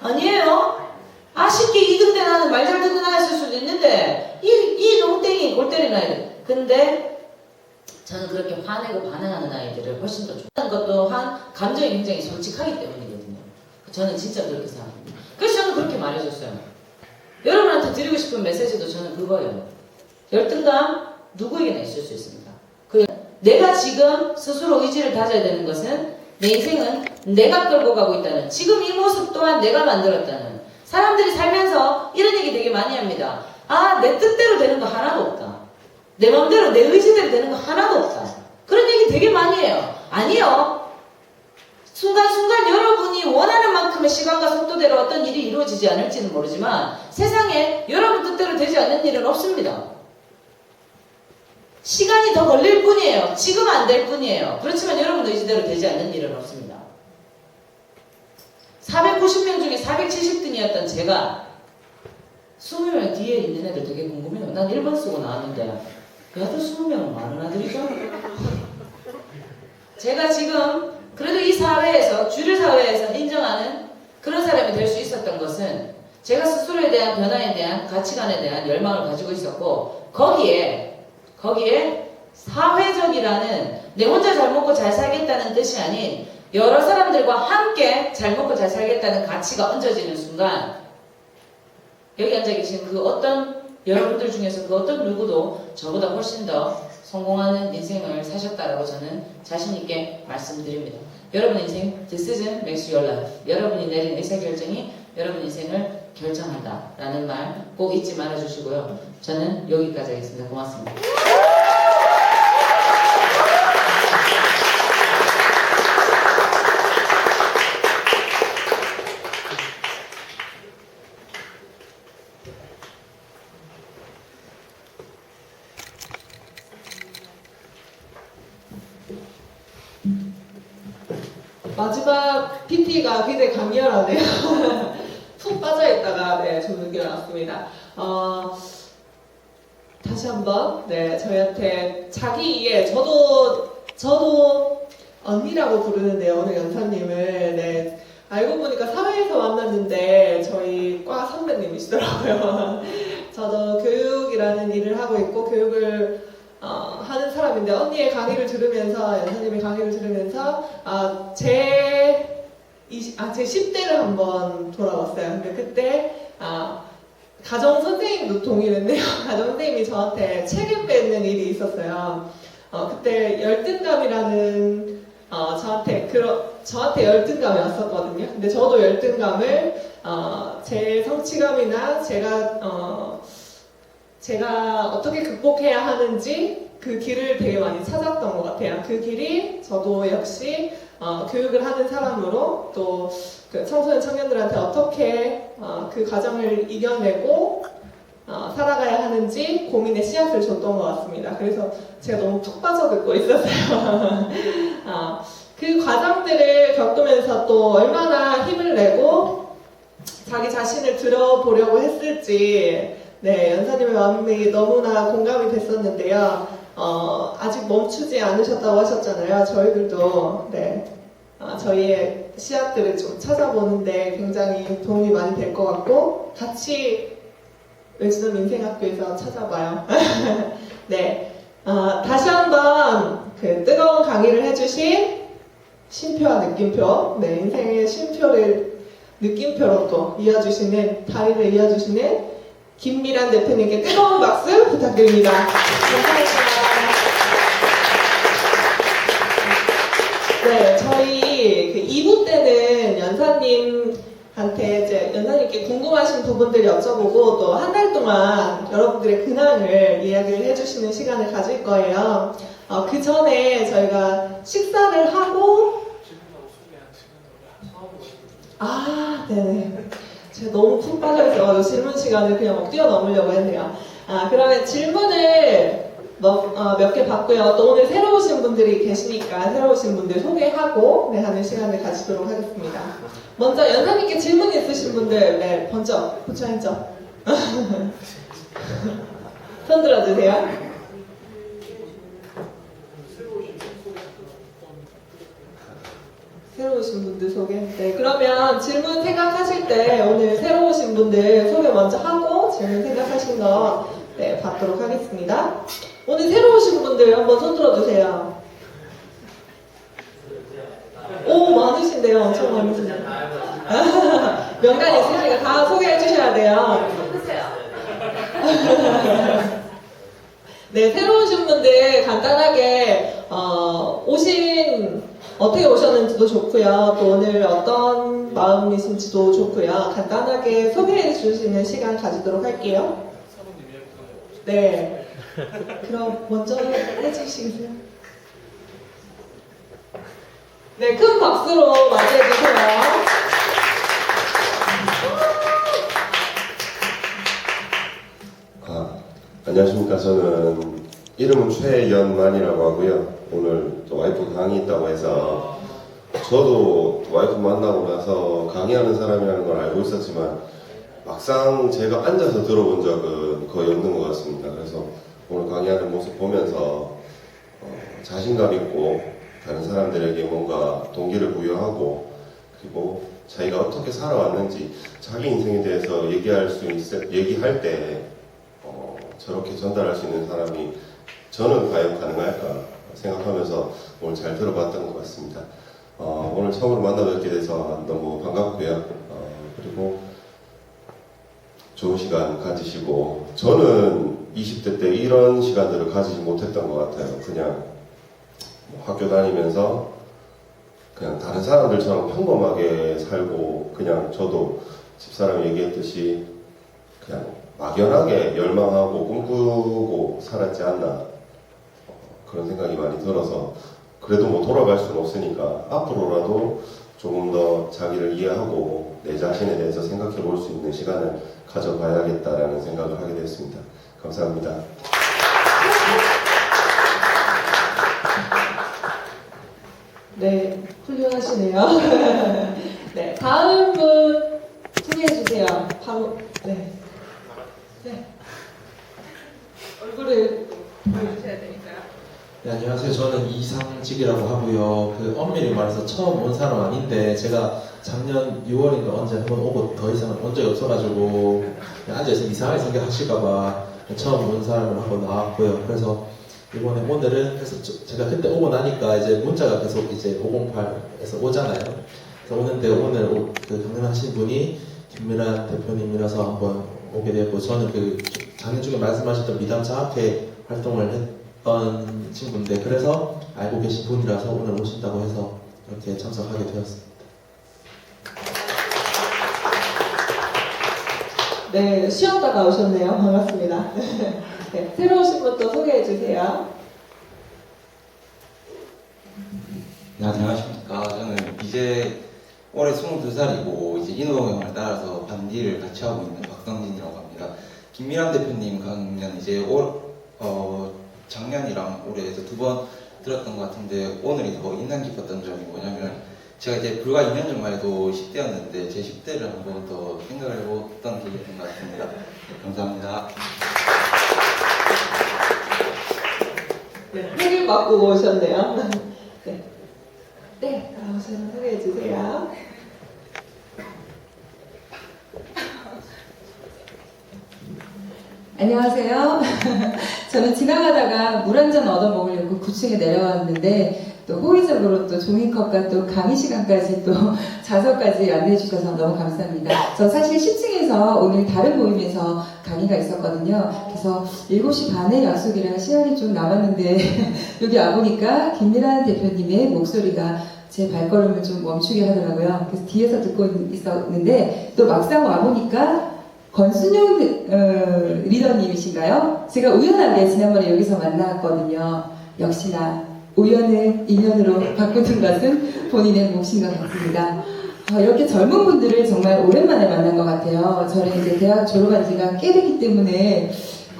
아니에요. 아쉽게 2등 된 아는 말 잘 듣는 아이였을 수도 있는데 이 농땡이 골 때리는 아이들. 근데 저는 그렇게 화내고 반항하는 아이들을 훨씬 더 좋아하는 것 또한 감정이 굉장히 솔직하기 때문이거든요. 저는 진짜 그렇게 생각합니다. 그래서 저는 그렇게 말해줬어요. 여러분한테 드리고 싶은 메시지도 저는 그거예요. 열등감 누구에게나 있을 수 있습니다. 내가 지금 스스로 의지를 다져야 되는 것은 내 인생은 내가 끌고 가고 있다는 지금 이 모습 또한 내가 만들었다는 사람들이 살면서 이런 얘기 되게 많이 합니다. 아, 내 뜻대로 되는 거 하나도 없다. 내 마음대로 내 의지대로 되는 거 하나도 없다. 그런 얘기 되게 많이 해요. 아니요. 순간순간 여러분이 원하는 만큼의 시간과 속도대로 어떤 일이 이루어지지 않을지는 모르지만 세상에 여러분 뜻대로 되지 않는 일은 없습니다. 시간이 더 걸릴 뿐이에요. 지금 안 될 뿐이에요. 그렇지만 여러분 의지대로 되지 않는 일은 없습니다. 490명 중에 470등이었던 제가 20명 뒤에 있는 애들 되게 궁금해요. 난 1번 쓰고 나왔는데 야들 20명은 많은 아들이죠? 제가 지금 그래도 이 사회에서 주류 사회에서 인정하는 그런 사람이 될 수 있었던 것은 제가 스스로에 대한 변화에 대한 가치관에 대한 열망을 가지고 있었고 거기에 사회적이라는 내 혼자 잘 먹고 잘 살겠다는 뜻이 아닌 여러 사람들과 함께 잘 먹고 잘 살겠다는 가치가 얹어지는 순간 여기 앉아 계신 그 어떤 여러분들 중에서 그 어떤 누구도 저보다 훨씬 더 성공하는 인생을 사셨다라고 저는 자신있게 말씀드립니다. 여러분 인생 This season makes your life. 여러분이 내린 의사결정이 여러분 인생을 결정한다 라는 말 꼭 잊지 말아주시고요. 저는 여기까지 하겠습니다. 고맙습니다. 마지막 PT가 굉장히 강렬하네요. 푹 빠져있다가 좀 느껴났습니다. 다시 한번 저희한테 자기 이해 저도 언니라고 부르는데요. 오늘 연사님을 알고 보니까 사회에서 만났는데 저희 과 선배님이시더라고요. 저도 교육이라는 일을 하고 있고 교육을 하는 사람인데 언니의 강의를 들으면서 연사님의 강의를 들으면서 제 10대를 한번 돌아봤어요. 근데 그때 가정 선생님도 동일했네요. 가정 선생님이 저한테 책을 뺏는 일이 있었어요. 그때 열등감이라는 저한테 열등감이 왔었거든요. 근데 저도 열등감을 제 성취감이나 제가 어떻게 극복해야 하는지 그 길을 되게 많이 찾았던 것 같아요. 그 길이 저도 역시 교육을 하는 사람으로 또 그 청소년 청년들한테 어떻게 그 과정을 이겨내고 살아가야 하는지 고민의 씨앗을 줬던 것 같습니다. 그래서 제가 너무 푹 빠져 듣고 있었어요. 그 과정들을 겪으면서 또 얼마나 힘이 내고 자기 자신을 들어보려고 했을지 네, 연사님의 마음이 너무나 공감이 됐었는데요. 아직 멈추지 않으셨다고 하셨잖아요. 저희들도 네, 저희의 시합들을 좀 찾아보는데 굉장히 도움이 많이 될 것 같고 같이 외지도 민생학교에서 찾아봐요. 네, 다시 한번 그 뜨거운 강의를 해주신 쉼표와 느낌표, 네, 인생의 쉼표를 느낌표로 또 이어주시는, 다리를 이어주시는 김미란 대표님께 뜨거운 박수 부탁드립니다. 감사합니다. 네, 저희 그 2부 때는 연사님한테 이제 연사님께 궁금하신 부분들 여쭤보고 또 한 달 동안 여러분들의 근황을 이야기를 해주시는 시간을 가질 거예요. 그 전에 저희가 식사를 하고 네네. 제가 너무 푹 빠져있어가지고 질문 시간을 그냥 뛰어넘으려고 했네요. 그러면 질문을 몇 개 받고요. 또 오늘 새로 오신 분들이 계시니까 새로 오신 분들 소개하고 네, 하는 시간을 가지도록 하겠습니다. 먼저 연사님께 질문 있으신 분들 네, 먼저 부처인죠. 손 들어주세요. 새로 오신 분들 소개. 네, 그러면 질문 생각하실 때 오늘 새로 오신 분들 소개 먼저 하고 질문 생각하신 거 네, 받도록 하겠습니다. 오늘 새로 오신 분들 한번 손 들어주세요. 오, 많으신데요. 엄청 많으신데요. 명단이 있으니까 다 소개해 주셔야 돼요. 네, 새로 오신 분들 간단하게 어떻게 오셨는지도 좋고요. 또 오늘 어떤 마음이신지도 좋고요. 간단하게 소개해 주시는 시간 가지도록 할게요. 네. 그럼 먼저 해주시겠어요? 네, 큰 박수로 맞이해 주세요. 안녕하십니까. 저는 이름은 최연만이라고 하고요. 오늘 또 와이프 강의 있다고 해서 저도 와이프 만나고 나서 강의하는 사람이라는 걸 알고 있었지만 막상 제가 앉아서 들어본 적은 거의 없는 것 같습니다. 그래서 오늘 강의하는 모습 보면서 자신감 있고 다른 사람들에게 뭔가 동기를 부여하고 그리고 자기가 어떻게 살아왔는지 자기 인생에 대해서 얘기할 때 저렇게 전달할 수 있는 사람이 저는 과연 가능할까 생각하면서 오늘 잘 들어봤던 것 같습니다. 오늘 처음으로 만나뵙게 돼서 너무 반갑고요. 그리고 좋은 시간 가지시고 저는 20대 때 이런 시간들을 가지지 못했던 것 같아요. 그냥 학교 다니면서 그냥 다른 사람들처럼 평범하게 살고 그냥 저도 집사람이 얘기했듯이 그냥 막연하게 열망하고 꿈꾸고 살았지 않나 그런 생각이 많이 들어서 그래도 뭐 돌아갈 수는 없으니까 앞으로라도 조금 더 자기를 이해하고 내 자신에 대해서 생각해 볼 수 있는 시간을 가져봐야겠다라는 생각을 하게 됐습니다. 감사합니다. 네, 훌륭하시네요. 네, 다음 분 소개해 주세요. 바로 네. 얼굴을 보여주셔야 되니까요. 네, 안녕하세요. 저는 이상직이라고 하고요. 엄밀히 말해서 처음 온 사람 아닌데 제가 작년 6월인가 언제 한번 오고 더 이상은 온 적이 없어가지고 그냥 앉아있으면 이상하게 생각하실까봐 처음 온 사람을 한번 나왔고요. 그래서 이번에 오늘은 그래서 제가 그때 오고 나니까 이제 문자가 계속 이제 508에서 오잖아요. 그래서 오는데 오늘 강연하신 분이 김미란 대표님이라서 한번 오게 됐고 저는 작년 중에 말씀하셨던 미담 장학회 활동을 했던 친구인데 그래서 알고 계신 분이라서 오늘 오신다고 해서 이렇게 참석하게 되었습니다. 네, 쉬었다가 오셨네요. 반갑습니다. 네, 새로 오신 분도 소개해 주세요. 네, 안녕하십니까. 저는 이제 올해 22살이고 이제 인호 형을 따라서 반디를 같이 하고 있는 박성진이라고 합니다. 김미란 대표님 강연 이제 작년이랑 올해 해서 2번 들었던 것 같은데 오늘이 더 인상 깊었던 점이 뭐냐면 제가 이제 불과 2년 전만 해도 10대였는데 제 10대를 한 번 더 생각을 해봤던 계기였던 것 같습니다. 네, 감사합니다. 네, 핵을 바꾸고 오셨네요. 네. 네, 나오셔서 소개해 주세요. 안녕하세요. 저는 지나가다가 물 한 잔 얻어 먹으려고 9층에 내려왔는데 또 호의적으로 또 종이컵과 또 강의 시간까지 또 좌석까지 안내해 주셔서 너무 감사합니다. 저 사실 10층에서 오늘 다른 모임에서 강의가 있었거든요. 그래서 7시 반에 약속이라 시간이 좀 남았는데 여기 와보니까 김미란 대표님의 목소리가 제 발걸음을 좀 멈추게 하더라고요. 그래서 뒤에서 듣고 있었는데 또 막상 와보니까 권순영 리더님이신가요? 제가 우연하게 지난번에 여기서 만났거든요. 역시나 우연을 인연으로 바꾸는 것은 본인의 몫인 것 같습니다. 이렇게 젊은 분들을 정말 오랜만에 만난 것 같아요. 저는 이제 대학 졸업한 지가 꽤 됐기 때문에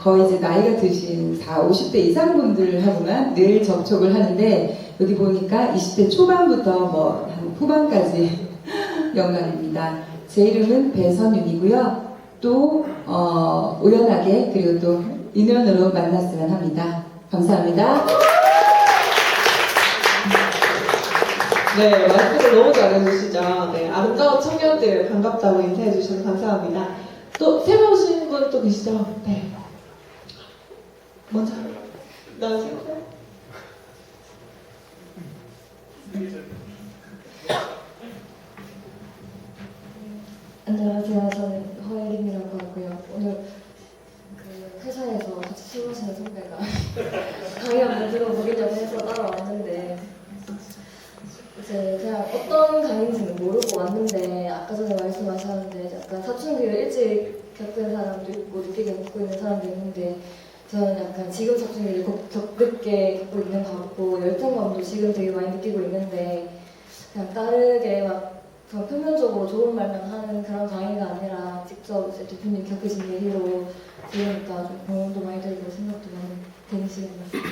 거의 이제 나이가 드신 40, 50대 이상 분들하고만 늘 접촉을 하는데 여기 보니까 20대 초반부터 뭐 한 후반까지 영광입니다. 제 이름은 배선윤이고요. 또 우연하게 그리고 또 인연으로 만났으면 합니다. 감사합니다. 네, 말씀을 너무 잘해주시죠. 네, 아름다운 청년들 반갑다고 인사해 주셔서 감사합니다. 또 새로 오신 분 또 계시죠? 네. 먼저 나오세요. 안녕하세요. 저는 허예림이라고 하고요. 오늘 그 회사에서 같이 술 마시는 선배가 강의 한번 들어보려고 해서 따라왔는데 이제 그냥 어떤 강의인지는 모르고 왔는데 아까 전에 말씀하셨는데 약간 사춘기를 일찍 겪은 사람도 있고 늦게 겪고 있는 사람도 있는데 저는 약간 지금 사춘기를 늦게 겪고 있는 것 같고 열등감도 지금 되게 많이 느끼고 있는데 그냥 다르게 막 그냥 표면적으로 좋은 말만 하는 그런 강의가 아니라 직접 이제 대표님 겪으신 얘기로 들으니까 좀 공감도 많이 들고 생각도 많이 되는 시간이었습니다.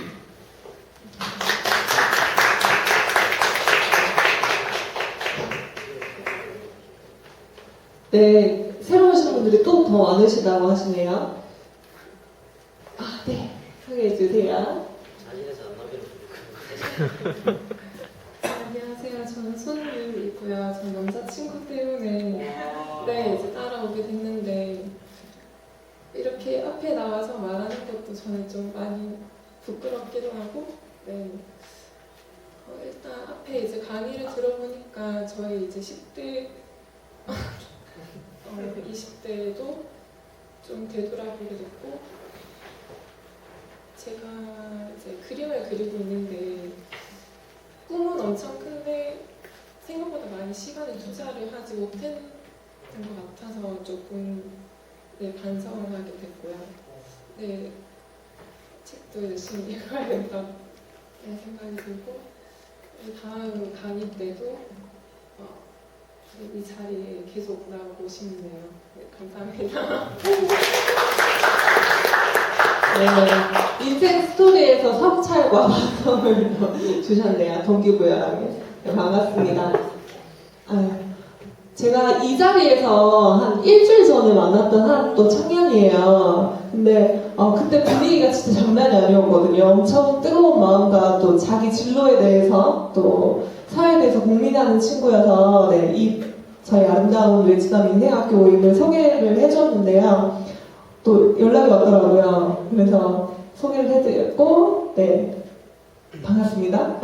네, 새로 오신 분들이 또 더 많으시다고 하시네요. 아, 네, 소개해 주세요. 안녕하세요. 저는 손유이고요. 전 남자친구 때문에 이제 따라오게 됐는데 이렇게 앞에 나와서 말하는 것도 저는 좀 많이 부끄럽기도 하고 일단 앞에 이제 강의를 들어보니까 저희 이제 10대 20대도 좀 되돌아보게 됐고 제가 이제 그림을 그리고 있는데 꿈은 엄청 큰데 생각보다 많이 시간을 투자를 하지 못했던 것 같아서 조금 반성을 하게 됐고요. 책도 열심히 읽어야겠다 생각이 들고 다음 강의 때도 이 자리에 계속 나오고 싶네요. 감사합니다. 네, 인생 스토리에서 성찰과 반성을 주셨네요. 동기부여하게. 네, 반갑습니다. 제가 이 자리에서 한 일주일 전에 만났던 한 또 청년이에요. 근데 그때 분위기가 진짜 장난이 아니었거든요. 엄청 뜨거운 마음과 또 자기 진로에 대해서 또 사회에 대해서 고민하는 친구여서 저희 아름다운 외치담 인생학교 모임을 소개를 해줬는데요. 또 연락이 왔더라고요. 그래서 소개를 해드렸고, 반갑습니다.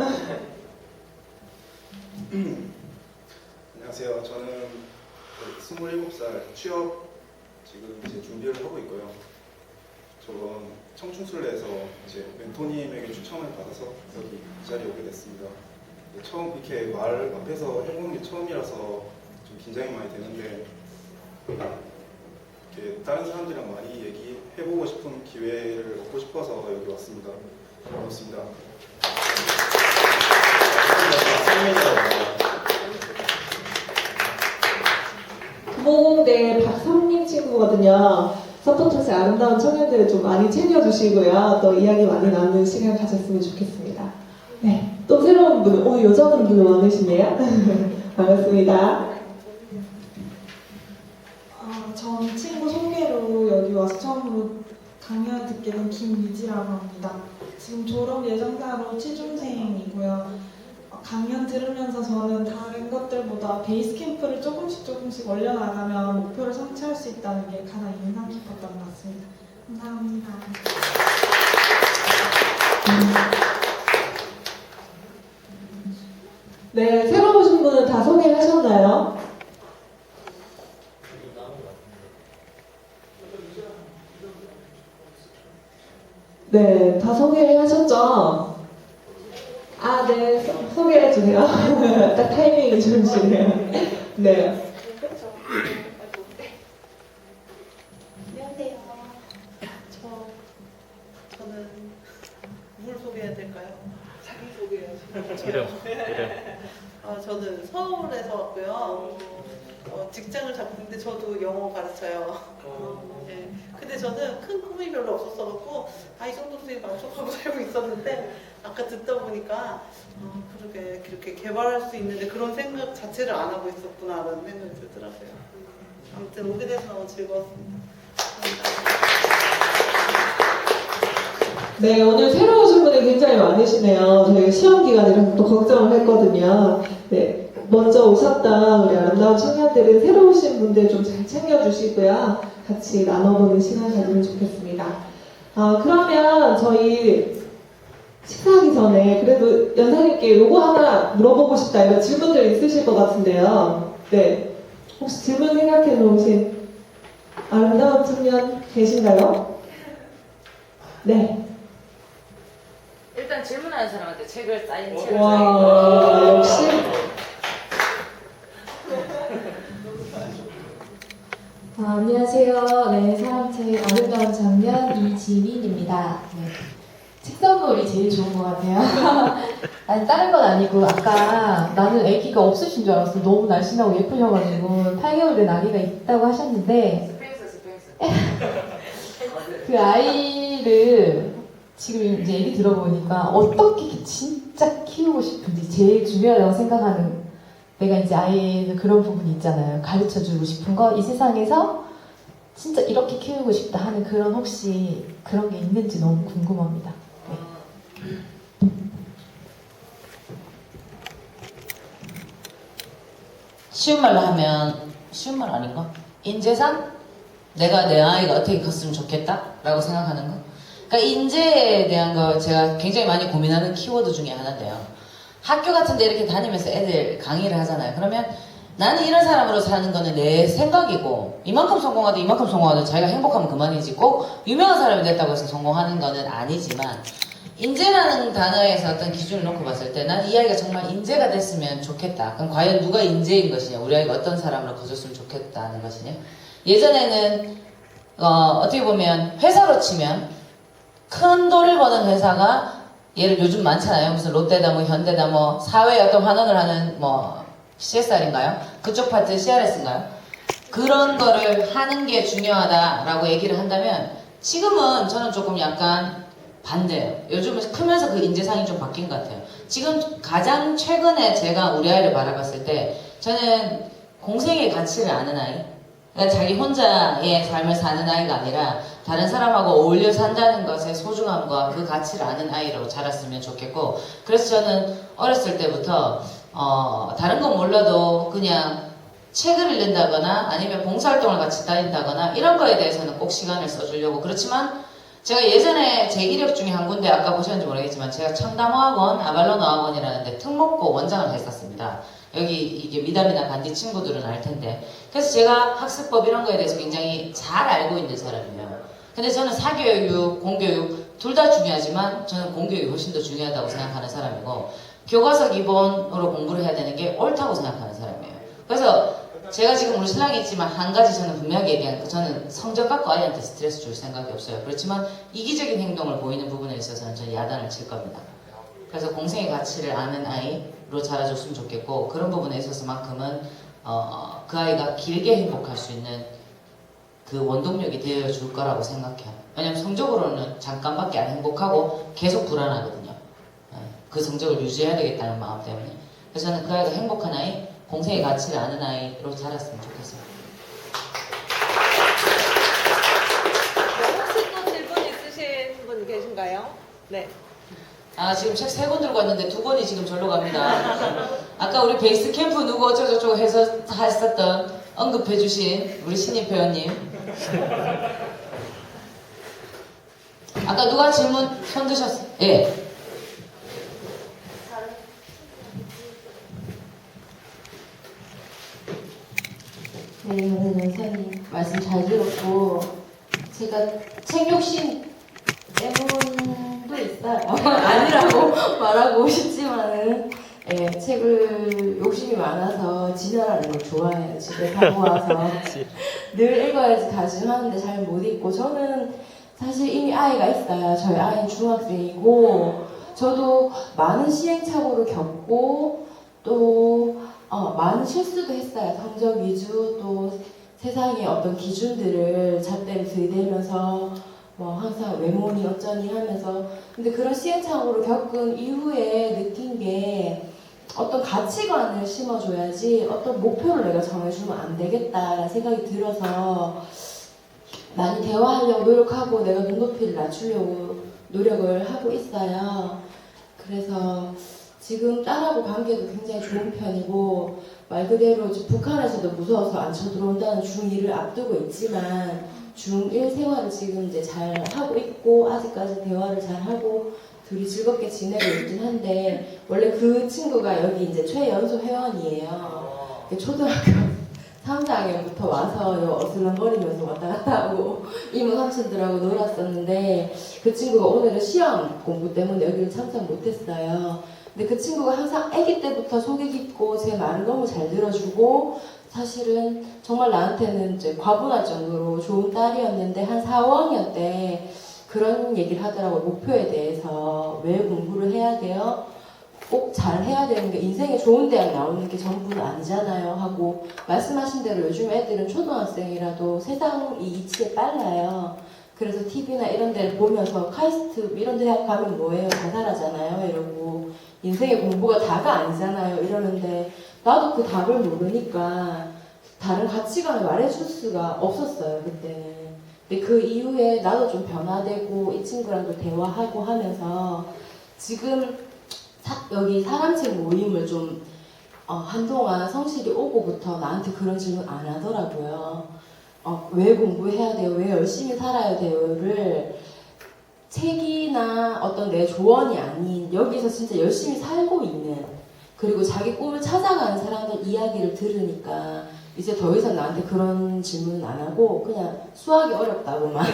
안녕하세요. 저는 27살 취업 지금 이제 준비를 하고 있고요. 저번 청춘술래에서 이제 멘토님에게 추천을 받아서 여기 이 자리에 오게 됐습니다. 처음 이렇게 말 앞에서 해보는 게 처음이라서 좀 긴장이 많이 되는데 이렇게 다른 사람들이랑 많이 얘기해보고 싶은 기회를 얻고 싶어서 여기 왔습니다. 반갑습니다. 금호공대 박성림 친구거든요. 서포터스 아름다운 청년들을 좀 많이 챙겨주시고요. 또 이야기 많이 나누는 시간 가졌으면 좋겠습니다. 네, 또 새로운 분, 오늘 여자분들 많으시네요. 반갑습니다. 전 친구 소개로 여기 와서 처음으로 강연 듣게 된 김유지라고 합니다. 지금 졸업 예정자로 취준생이고요. 강연 들으면서 저는 다른 것들보다 베이스 캠프를 조금씩 올려나가면 목표를 성취할 수 있다는 게 가장 인상 깊었던 것 같습니다. 감사합니다. 네, 새로 오신 분은 다 소개하셨나요? 네, 다 소개하셨죠? 아, 네, 소개해주세요. 딱 타이밍이 좋으시네요. 네. 안녕하세요. 저는 뭘 소개해야 될까요? 자기 소개해야죠. 이름. 저는 서울에서 왔고요. 직장을 잡고 있는데 저도 영어 가르쳐요. 네. 근데 저는 큰 꿈이 별로 없었어갖고 이 정도 수익 만족하고 살고 있었는데 아까 듣다 보니까 그렇게 그렇게 개발할 수 있는데 그런 생각 자체를 안 하고 있었구나라는 생각이 들더라고요. 아무튼 오게 돼서 너무 즐거웠습니다. 네, 오늘 새로 오신 분이 굉장히 많으시네요. 저희가 시험 기간이라서 또 걱정을 했거든요. 네, 먼저 오셨던 우리 아름다운 청년들은 새로 오신 분들 좀 잘 챙겨주시고요. 같이 나눠보는 시간 가지면 좋겠습니다. 그러면 저희 식사하기 전에 그래도 연사님께 요거 하나 물어보고 싶다 이런 질문들 있으실 것 같은데요. 네, 혹시 질문 생각해 놓으신 아름다운 청년 계신가요? 네. 일단 질문하는 사람한테 책을 사인 책을 와, 줘야겠다. 역시. 안녕하세요. 네, 사람책 아름다운 청년 이지민입니다. 네. 책 선물이 제일 좋은 것 같아요. 아니, 다른 건 아니고 아까 나는 아기가 없으신 줄 알았어. 너무 날씬하고 예쁘셔가지고 8개월 된 아기가 있다고 하셨는데 그 아이를 지금 이제 얘기 들어보니까 어떻게 진짜 키우고 싶은지 제일 중요하다고 생각하는 내가 이제 아이의 그런 부분이 있잖아요. 가르쳐주고 싶은 거, 이 세상에서 진짜 이렇게 키우고 싶다 하는 그런 혹시 그런 게 있는지 너무 궁금합니다. 네. 쉬운 말로 하면 쉬운 말 아닌가? 인재산? 내가 내 아이가 어떻게 컸으면 좋겠다? 라고 생각하는 거. 그러니까 인재에 대한 거 제가 굉장히 많이 고민하는 키워드 중에 하나인데요. 학교 같은 데 이렇게 다니면서 애들 강의를 하잖아요. 그러면 나는 이런 사람으로 사는 거는 내 생각이고 이만큼 성공하든 이만큼 성공하든 자기가 행복하면 그만이지 꼭 유명한 사람이 됐다고 해서 성공하는 거는 아니지만 인재라는 단어에서 어떤 기준을 놓고 봤을 때 난 이 아이가 정말 인재가 됐으면 좋겠다. 그럼 과연 누가 인재인 것이냐, 우리 아이가 어떤 사람으로 커졌으면 좋겠다는 것이냐. 예전에는 어떻게 보면 회사로 치면 큰 돈을 버는 회사가 예를 요즘 많잖아요. 무슨 롯데다 뭐 현대다 뭐 사회에 어떤 환원을 하는 뭐 CSR인가요? 그쪽 파트 CRS인가요? 그런 거를 하는 게 중요하다라고 얘기를 한다면 지금은 저는 조금 약간 반대예요. 요즘은 크면서 그 인재상이 좀 바뀐 것 같아요. 지금 가장 최근에 제가 우리 아이를 바라봤을 때 저는 공생의 가치를 아는 아이, 그러니까 자기 혼자의 삶을 사는 아이가 아니라 다른 사람하고 어울려 산다는 것의 소중함과 그 가치를 아는 아이로 자랐으면 좋겠고, 그래서 저는 어렸을 때부터 다른 건 몰라도 그냥 책을 읽는다거나 아니면 봉사활동을 같이 다닌다거나 이런 거에 대해서는 꼭 시간을 써주려고. 그렇지만 제가 예전에 제 이력 중에 한 군데 아까 보셨는지 모르겠지만 제가 청담어학원, 아발론어학원이라는 데 특목고 원장을 했었습니다. 여기 이게 미담이나 반디 친구들은 알 텐데. 그래서 제가 학습법 이런 거에 대해서 굉장히 잘 알고 있는 사람이에요. 근데 저는 사교육, 공교육 둘 다 중요하지만 저는 공교육이 훨씬 더 중요하다고 생각하는 사람이고 교과서 기본으로 공부를 해야 되는 게 옳다고 생각하는 사람이에요. 그래서 제가 지금 우리 신랑이 있지만 한 가지 저는 분명하게 얘기하는 거, 저는 성적 갖고 아이한테 스트레스 줄 생각이 없어요. 그렇지만 이기적인 행동을 보이는 부분에 있어서는 저는 야단을 칠 겁니다. 그래서 공생의 가치를 아는 아이로 자라줬으면 좋겠고 그런 부분에 있어서만큼은 그 아이가 길게 행복할 수 있는 그 원동력이 되어줄 거라고 생각해요. 왜냐면 성적으로는 잠깐밖에 안 행복하고 계속 불안하거든요. 그 성적을 유지해야 되겠다는 마음 때문에. 그래서 저는 그 아이가 행복한 아이, 공생의 가치를 아는 아이로 자랐으면 좋겠습니다. 혹시 또 질문 있으신 분 계신가요? 네. 지금 책 3권 들고 왔는데 2권이 지금 절로 갑니다. 아까 우리 베이스 캠프 누구 어쩌고저쩌고 해서 했었던 언급해주신 우리 신입 회원님. 아까 누가 질문 손 드셨어요? 예. 네, 저는 연사님 말씀 잘 들었고 제가 책 욕심 때문도 있어요. 아니라고 말하고 싶지만은 책을 욕심이 많아서 진열하는 걸 좋아해요. 집에 가고 와서 늘 읽어야지 다짐하는데 잘 못 읽고 저는 사실 이미 아이가 있어요. 저희 아이는 중학생이고 저도 많은 시행착오를 겪고 또 많은 실수도 했어요. 성적 위주 또 세상의 어떤 기준들을 잣대를 들이대면서 뭐 항상 외모니 어쩌니 하면서 근데 그런 시행착오를 겪은 이후에 느낀 게 어떤 가치관을 심어줘야지 어떤 목표를 내가 정해주면 안 되겠다라는 생각이 들어서 많이 대화하려고 노력하고 내가 눈높이를 낮추려고 노력을 하고 있어요. 그래서 지금 딸하고 관계도 굉장히 좋은 편이고 말 그대로 북한에서도 무서워서 안 쳐들어온다는 중2를 앞두고 있지만 중1 생활을 지금 이제 잘 하고 있고 아직까지 대화를 잘 하고 둘이 즐겁게 지내고 있긴 한데 원래 그 친구가 여기 이제 최연소 회원이에요. 초등학교 3, 4학년부터 와서 어슬렁거리면서 왔다 갔다 하고 이모 삼촌들하고 놀았었는데 그 친구가 오늘은 시험 공부 때문에 여기를 참석 못했어요. 근데 그 친구가 항상 아기 때부터 속이 깊고 제 말을 너무 잘 들어주고 사실은 정말 나한테는 이제 과분할 정도로 좋은 딸이었는데 한 4, 5학년 때 그런 얘기를 하더라고요. 목표에 대해서 왜 공부를 해야 돼요? 꼭 잘 해야 되는 게 인생에 좋은 대학 나오는 게 전부는 아니잖아요 하고 말씀하신 대로 요즘 애들은 초등학생이라도 세상이 이치에 빨라요. 그래서 TV나 이런 데를 보면서 카이스트 이런 대학 가면 뭐예요? 자살하잖아요 이러고 인생의 공부가 다가 아니잖아요 이러는데 나도 그 답을 모르니까 다른 가치관을 말해줄 수가 없었어요 그때는. 근데 그 이후에 나도 좀 변화되고 이 친구랑도 대화하고 하면서 지금 여기 사람책 모임을 좀 한동안 성실히 오고부터 나한테 그런 질문 안 하더라고요. 왜 공부해야 돼요? 왜 열심히 살아야 돼요?를 책이나 어떤 내 조언이 아닌 여기서 진짜 열심히 살고 있는 그리고 자기 꿈을 찾아가는 사람들 이야기를 들으니까 이제 더 이상 나한테 그런 질문은 안 하고 그냥 수학이 어렵다고만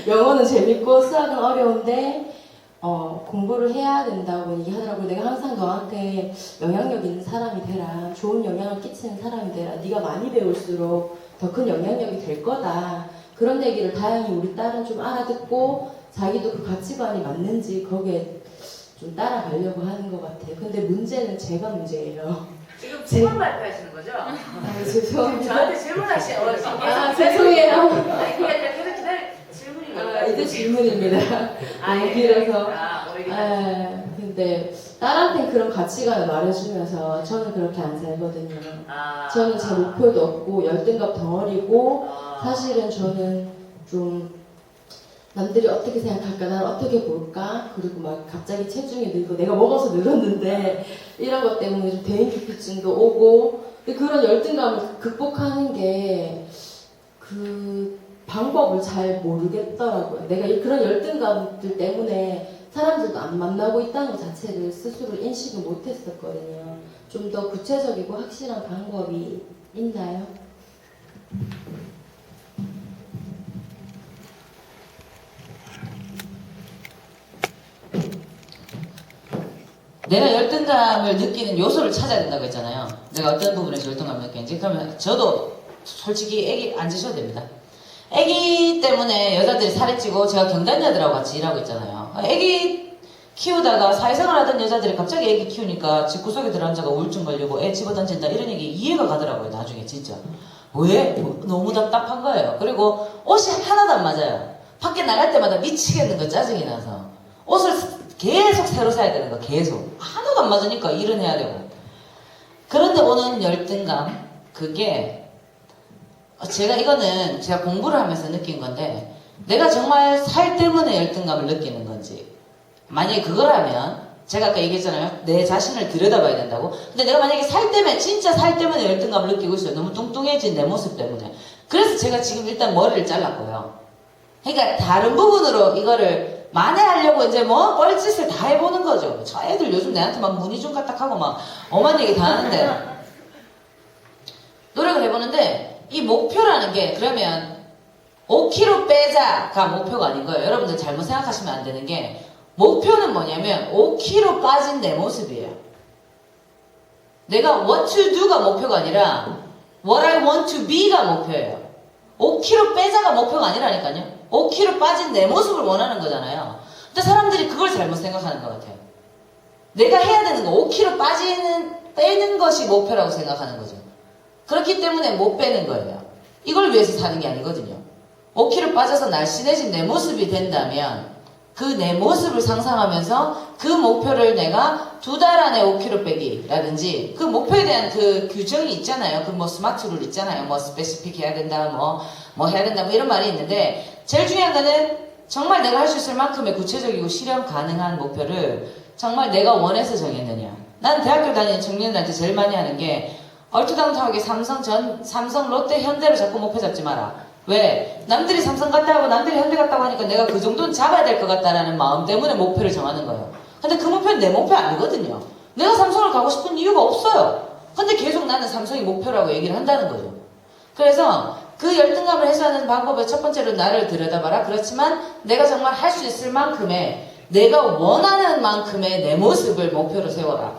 영어는 재밌고 수학은 어려운데 공부를 해야 된다고 얘기하더라고요. 내가 항상 너한테 영향력 있는 사람이 되라. 좋은 영향을 끼치는 사람이 되라. 네가 많이 배울수록 더 큰 영향력이 될 거다. 그런 얘기를 다행히 우리 딸은 좀 알아듣고 자기도 그 가치관이 맞는지 거기에 좀 따라가려고 하는 것 같아요. 근데 문제는 제가 문제예요. 지금 질문 발표하시는 거죠? 죄송합니다. 저한테 질문하시는 죄송해요. 아니 그게 아니라 계속 질문이 이제 질문입니다. 너무 길어서. 근데 딸한테 그런 가치관을 말해주면서 저는 그렇게 안 살거든요. 저는 제 목표도 없고 열등감 덩어리고 사실은 저는 좀 남들이 어떻게 생각할까, 난 어떻게 볼까, 그리고 막 갑자기 체중이 늘고 내가 먹어서 늘었는데 이런 것 때문에 좀 대인기피증도 오고 근데 그런 열등감을 극복하는 게 그 방법을 잘 모르겠더라고요. 내가 그런 열등감들 때문에 사람들도 안 만나고 있다는 것 자체를 스스로 인식을 못했었거든요. 좀 더 구체적이고 확실한 방법이 있나요? 내가 열등감을 느끼는 요소를 찾아야 된다고 했잖아요. 내가 어떤 부분에서 열등감을 느끼는지. 그러면 저도 솔직히 애기 앉으셔도 됩니다. 애기 때문에 여자들이 살이 찌고 제가 경단녀들하고 같이 일하고 있잖아요. 애기 키우다가 사회생활 하던 여자들이 갑자기 애기 키우니까 집구석에 들어앉아가 우울증 걸리고 애 집어던진다 이런 얘기 이해가 가더라고요. 나중에 진짜. 왜? 너무 답답한 거예요. 그리고 옷이 하나도 안 맞아요. 밖에 나갈 때마다 미치겠는 거 짜증이 나서. 옷을 계속 새로 사야 되는 거 계속 하나도 안 맞으니까 일은 해야 되고 그런데 오는 열등감 그게 이거는 제가 공부를 하면서 느낀 건데 내가 정말 살 때문에 열등감을 느끼는 건지 만약에 그거라면 제가 아까 얘기했잖아요. 내 자신을 들여다봐야 된다고. 근데 내가 만약에 진짜 살 때문에 열등감을 느끼고 있어요. 너무 뚱뚱해진 내 모습 때문에. 그래서 제가 지금 일단 머리를 잘랐고요. 그러니까 다른 부분으로 이거를 만회하려고 이제 뭐 뻘짓을 다 해보는 거죠. 저 애들 요즘 내한테 막 문의중 까딱하고 막 엄한 얘기 다 하는데 노력을 해보는데 이 목표라는 게 그러면 5kg 빼자가 목표가 아닌 거예요. 여러분들 잘못 생각하시면 안 되는 게 목표는 뭐냐면 5kg 빠진 내 모습이에요. 내가 what to do가 목표가 아니라 what I want to be가 목표예요. 5kg 빼자가 목표가 아니라니까요. 5kg 빠진 내 모습을 원하는 거잖아요. 근데 사람들이 그걸 잘못 생각하는 것 같아요. 내가 해야 되는 거 5kg 빼는 것이 목표라고 생각하는 거죠. 그렇기 때문에 못 빼는 거예요. 이걸 위해서 사는 게 아니거든요. 5kg 빠져서 날씬해진 내 모습이 된다면 그 내 모습을 상상하면서 그 목표를 내가 2달 안에 5kg 빼기라든지 그 목표에 대한 그 규정이 있잖아요. 그 뭐 스마트 룰 있잖아요. 뭐 스페시픽 해야 된다, 뭐 해야 된다, 뭐 이런 말이 있는데 제일 중요한 거는 정말 내가 할 수 있을 만큼의 구체적이고 실현 가능한 목표를 정말 내가 원해서 정했느냐. 난 대학교 다니는 청년들한테 제일 많이 하는 게 얼토당토하게 삼성, 롯데, 현대로 자꾸 목표 잡지 마라. 왜? 남들이 삼성 갔다 하고 남들이 현대 갔다고 하니까 내가 그 정도는 잡아야 될 것 같다라는 마음 때문에 목표를 정하는 거예요. 근데 그 목표는 내 목표 아니거든요. 내가 삼성을 가고 싶은 이유가 없어요. 근데 계속 나는 삼성이 목표라고 얘기를 한다는 거죠. 그래서 그 열등감을 해소하는 방법의 첫 번째로 나를 들여다봐라. 그렇지만 내가 정말 할 수 있을 만큼의 내가 원하는 만큼의 내 모습을 목표로 세워라.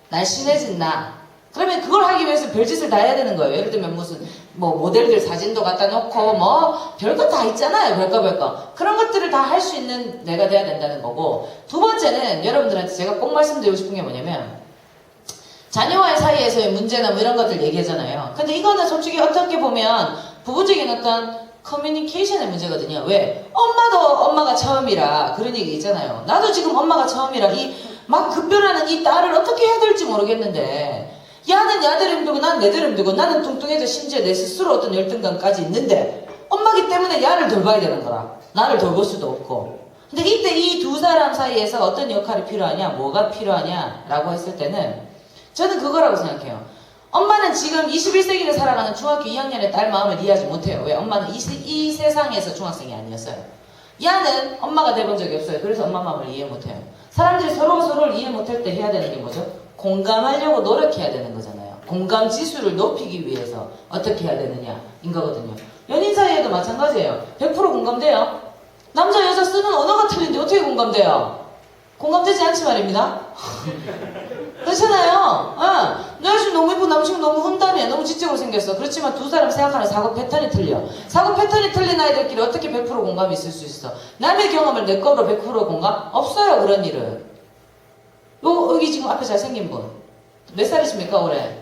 날씬해진 나. 그러면 그걸 하기 위해서 별짓을 다 해야 되는 거예요. 예를 들면 무슨 뭐 모델들 사진도 갖다 놓고 뭐 별거 다 있잖아요. 별거 그런 것들을 다 할 수 있는 내가 돼야 된다는 거고 두 번째는 여러분들한테 제가 꼭 말씀드리고 싶은 게 뭐냐면 자녀와의 사이에서의 문제나 뭐 이런 것들 얘기하잖아요. 근데 이거는 솔직히 어떻게 보면 부부적인 어떤 커뮤니케이션의 문제거든요. 왜? 엄마가 처음이라 그런 얘기 있잖아요. 나도 지금 엄마가 처음이라 이 막 급변하는 이 딸을 어떻게 해야 될지 모르겠는데 야는 야대로 힘들고 난 내대로 힘들고 나는 뚱뚱해져 심지어 내 스스로 어떤 열등감까지 있는데 엄마기 때문에 야를 돌봐야 되는 거라. 나를 돌볼 수도 없고. 근데 이때 이 두 사람 사이에서 어떤 역할이 필요하냐 뭐가 필요하냐 라고 했을 때는 저는 그거라고 생각해요. 엄마는 지금 21세기를 살아가는 중학교 2학년의 딸 마음을 이해하지 못해요. 왜? 엄마는 이 세상에서 중학생이 아니었어요. 야는 엄마가 돼본 적이 없어요. 그래서 엄마 마음을 이해 못해요. 사람들이 서로가 서로를 이해 못할 때 해야 되는 게 뭐죠? 공감하려고 노력해야 되는 거잖아요. 공감 지수를 높이기 위해서 어떻게 해야 되느냐인 거거든요. 연인 사이에도 마찬가지예요. 100% 공감돼요. 남자 여자 쓰는 언어가 틀린데 어떻게 공감돼요? 공감되지 않지 말입니다. 그렇잖아요. 내 여자친구 너무 예쁘고 남친구 너무 혼담이야. 너무 지적으로 생겼어. 그렇지만 두 사람 생각하는 사고 패턴이 틀려. 사고 패턴이 틀린 아이들끼리 어떻게 100% 공감이 있을 수 있어? 남의 경험을 내 거로 100% 공감? 없어요. 그런 일은. 여기 지금 앞에 잘생긴 분. 몇 살이십니까 올해?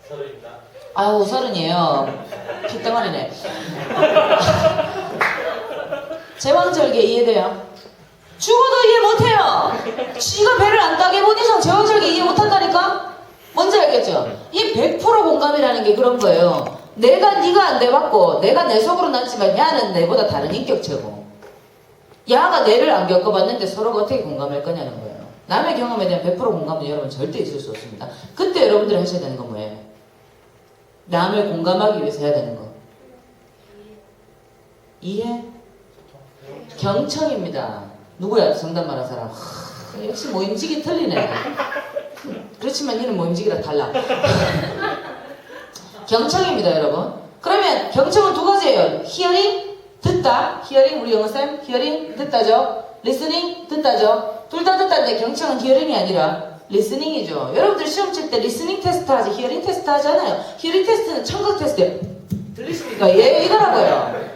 30입니다. 아유 30이에요. 핏덩어리네. 제왕절개 이해돼요? 죽어도 이해 못해요. 쥐가 배를 안 따게 본 이상 제왕절개 이해 못한다니까? 뭔지 알겠죠? 이 100% 공감이라는 게 그런 거예요. 내가 네가 안 돼봤고 내가 내 속으로 남지만 야는 내보다 다른 인격체고 야가 내를 안 겪어봤는데 서로가 어떻게 공감할 거냐는 거예요. 남의 경험에 대한 100% 공감은 여러분 절대 있을 수 없습니다. 그때 여러분들이 하셔야 되는 건 뭐예요? 남을 공감하기 위해서 해야 되는 거. 이해? 경청입니다. 누구야? 정답 말한 사람. 역시 모임지기 틀리네. 그렇지만 얘는 모임지기랑 달라. 경청입니다, 여러분. 그러면 경청은 두 가지예요. 히어링, 듣다. 히어링, 우리 영어쌤, 히어링, 듣다죠. 리스닝, 듣다죠. 둘 다 듣다인데 경청은 히어링이 아니라 리스닝이죠. 여러분들 시험 칠 때 리스닝 테스트 하지, 히어링 테스트 하잖아요. 히어링 테스트는 청각 테스트예요. 들리십니까? 예, 이거라고요.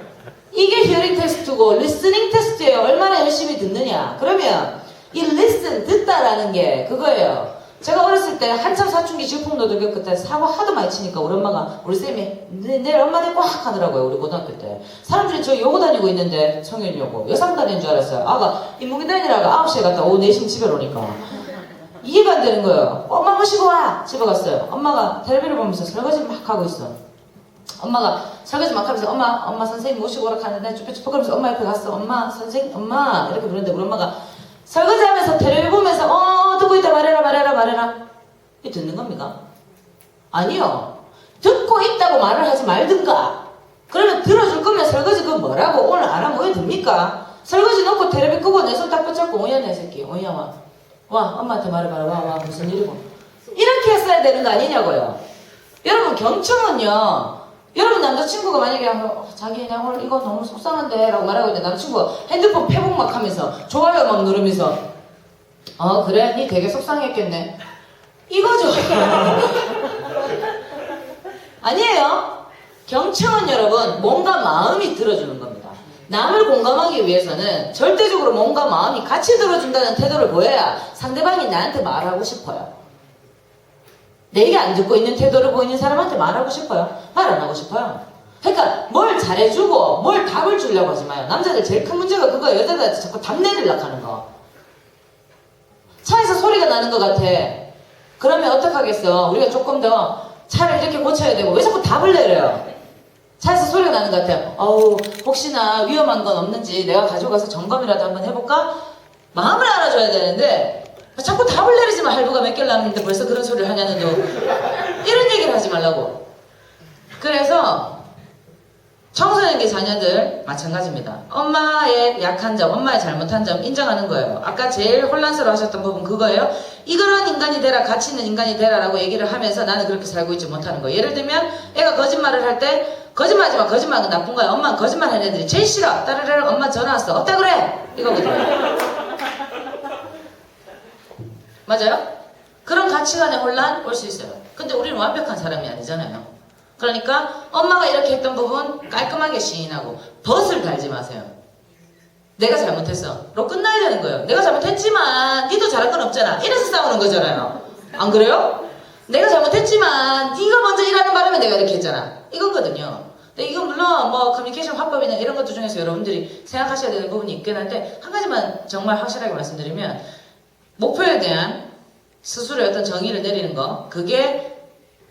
이게 히어링 테스트고 리스닝 테스트예요. 얼마나 열심히 듣느냐. 그러면 이 listen, 듣다라는 게 그거예요. 제가 어렸을 때 한참 사춘기 질풍노도 겪을 사고 하도 많이 치니까 우리 엄마가 우리 쌤이 내일 엄마 데리고 확 하더라고요. 우리 고등학교 때 사람들이 저 요고 다니고 있는데 성일요고 여상 다니는 줄 알았어요. 아가 인문계 다니라가 9시에 갔다 오후 4시면 집에 오니까 이해가 안 되는 거예요. 엄마 모시고 와 집에 갔어요. 엄마가 텔레비를 보면서 설거지 막 하고 있어. 엄마가 설거지 막 하면서 엄마 선생님 모시고 오라 하는데 쭈뼛쭈뼛 거리면서 엄마 옆에 갔어. 엄마 선생님 엄마 이렇게 부르는데 우리 엄마가 설거지하면서 텔레비 보면서 듣고 있다 말해라 이 듣는 겁니까? 아니요. 듣고 있다고 말을 하지 말든가. 그러면 들어줄 거면 설거지 그거 뭐라고 오늘 안 하면 왜 됩니까? 설거지 놓고 텔레비 끄고 내 손 딱 붙잡고 오야네 새끼 오야 와 엄마한테 말해봐라 와 무슨 일이고 이렇게 했어야 되는 거 아니냐고요. 여러분 경청은요. 여러분 남자친구가 만약에 자기 나 오늘 이거 너무 속상한데 라고 말하고 있는데 남자친구가 핸드폰 페북 막 하면서 좋아요 막 누르면서 그래 니 되게 속상했겠네 이거죠. 아니에요. 경청은 여러분 뭔가 마음이 들어주는 겁니다. 남을 공감하기 위해서는 절대적으로 뭔가 마음이 같이 들어준다는 태도를 보여야 상대방이 나한테 말하고 싶어요. 내 얘기 안 듣고 있는 태도를 보이는 사람한테 말하고 싶어요? 말 안 하고 싶어요? 그러니까 뭘 잘해주고 뭘 답을 주려고 하지 마요. 남자들 제일 큰 문제가 그거예요. 여자들 자꾸 답 내리려고 하는 거. 차에서 소리가 나는 것 같아. 그러면 어떡하겠어? 우리가 조금 더 차를 이렇게 고쳐야 되고 왜 자꾸 답을 내려요? 차에서 소리가 나는 것 같아요. 혹시나 위험한 건 없는지 내가 가지고 가서 점검이라도 한번 해볼까? 마음을 알아줘야 되는데 자꾸 답을 내리지만 할부가 몇 개를 남는데 벌써 그런 소리를 하냐는 너 이런 얘기를 하지 말라고. 그래서 청소년기 자녀들 마찬가지입니다. 엄마의 약한 점, 엄마의 잘못한 점 인정하는 거예요. 아까 제일 혼란스러워 하셨던 부분 그거예요. 이런 인간이 되라, 가치 있는 인간이 되라 라고 얘기를 하면서 나는 그렇게 살고 있지 못하는 거예요. 예를 들면 애가 거짓말을 할 때 거짓말하지 마, 거짓말은 나쁜 거야. 엄마는 거짓말 하는 애들이 제일 싫어. 따르르 엄마 전화 왔어. 어따 그래? 이거거든요. 맞아요? 그런 가치관의 혼란 올 수 있어요. 근데 우리는 완벽한 사람이 아니잖아요. 그러니까 엄마가 이렇게 했던 부분 깔끔하게 시인하고 벗을 달지 마세요. 내가 잘못했어. 로 끝나야 되는 거예요. 내가 잘못했지만 니도 잘한 건 없잖아. 이래서 싸우는 거잖아요. 안 그래요? 내가 잘못했지만 네가 먼저 일하는 바람에 내가 이렇게 했잖아. 이거거든요. 근데 이건 물론 뭐 커뮤니케이션 화법이나 이런 것들 중에서 여러분들이 생각하셔야 되는 부분이 있긴 한데 한 가지만 정말 확실하게 말씀드리면 목표에 대한 스스로의 어떤 정의를 내리는 거 그게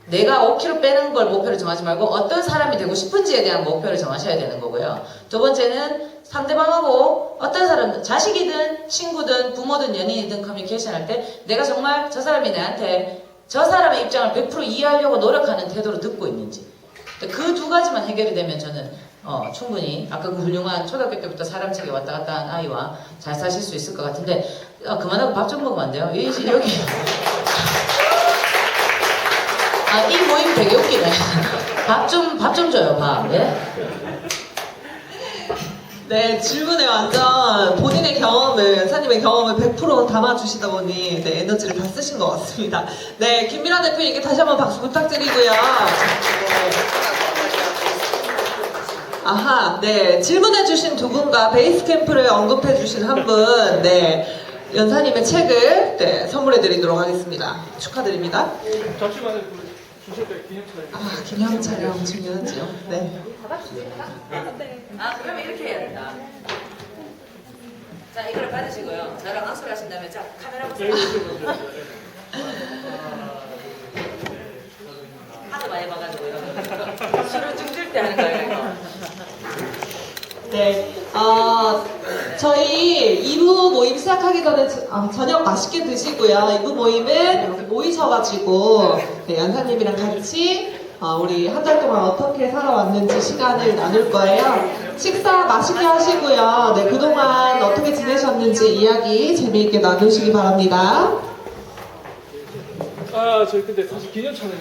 내가 5kg 빼는 걸 목표로 정하지 말고 어떤 사람이 되고 싶은지에 대한 목표를 정하셔야 되는 거고요. 두 번째는 상대방하고 어떤 사람, 자식이든 친구든 부모든 연인이든 커뮤니케이션 할 때 내가 정말 저 사람이 나한테 저 사람의 입장을 100% 이해하려고 노력하는 태도로 듣고 있는지 그 두 가지만 해결이 되면 저는 충분히 아까 그 훌륭한 초등학교 때부터 사람 책에 왔다 갔다 한 아이와 잘 사실 수 있을 것 같은데 그만하고 밥 좀 먹으면 안 돼요? 여기 이 모임 되게 웃기네. 밥 좀 줘요, 밥. 예? 네, 질문에 완전 본인의 경험을, 연사님의 경험을 100% 담아주시다 보니 네, 에너지를 다 쓰신 것 같습니다. 네, 김미란 대표님께 다시 한번 박수 부탁드리고요. 네, 질문해주신 두 분과 베이스캠프를 언급해주신 한 분, 네, 연사님의 책을 네, 선물해드리도록 하겠습니다. 축하드립니다. 잠시만요. 주실 때 기념 촬영. 기념 촬영 중요하죠. 네. 그러면 이렇게 해야 된다. 자, 이걸 받으시고요. 저랑 악수를 하신 다음에 자, 카메라 보세요. 하도 많이 봐가지고요. 술을 찡질 때 하는 거예요, 이거. 네, 저희 2부 모임 시작하기 전에 저녁 맛있게 드시고요. 2부 모임은 여기 모이셔가지고 네, 연사님이랑 같이 우리 한 달 동안 어떻게 살아왔는지 시간을 나눌 거예요. 식사 맛있게 하시고요. 네, 그동안 어떻게 지내셨는지 이야기 재미있게 나누시기 바랍니다. 저희 근데 사실 기념 촬영이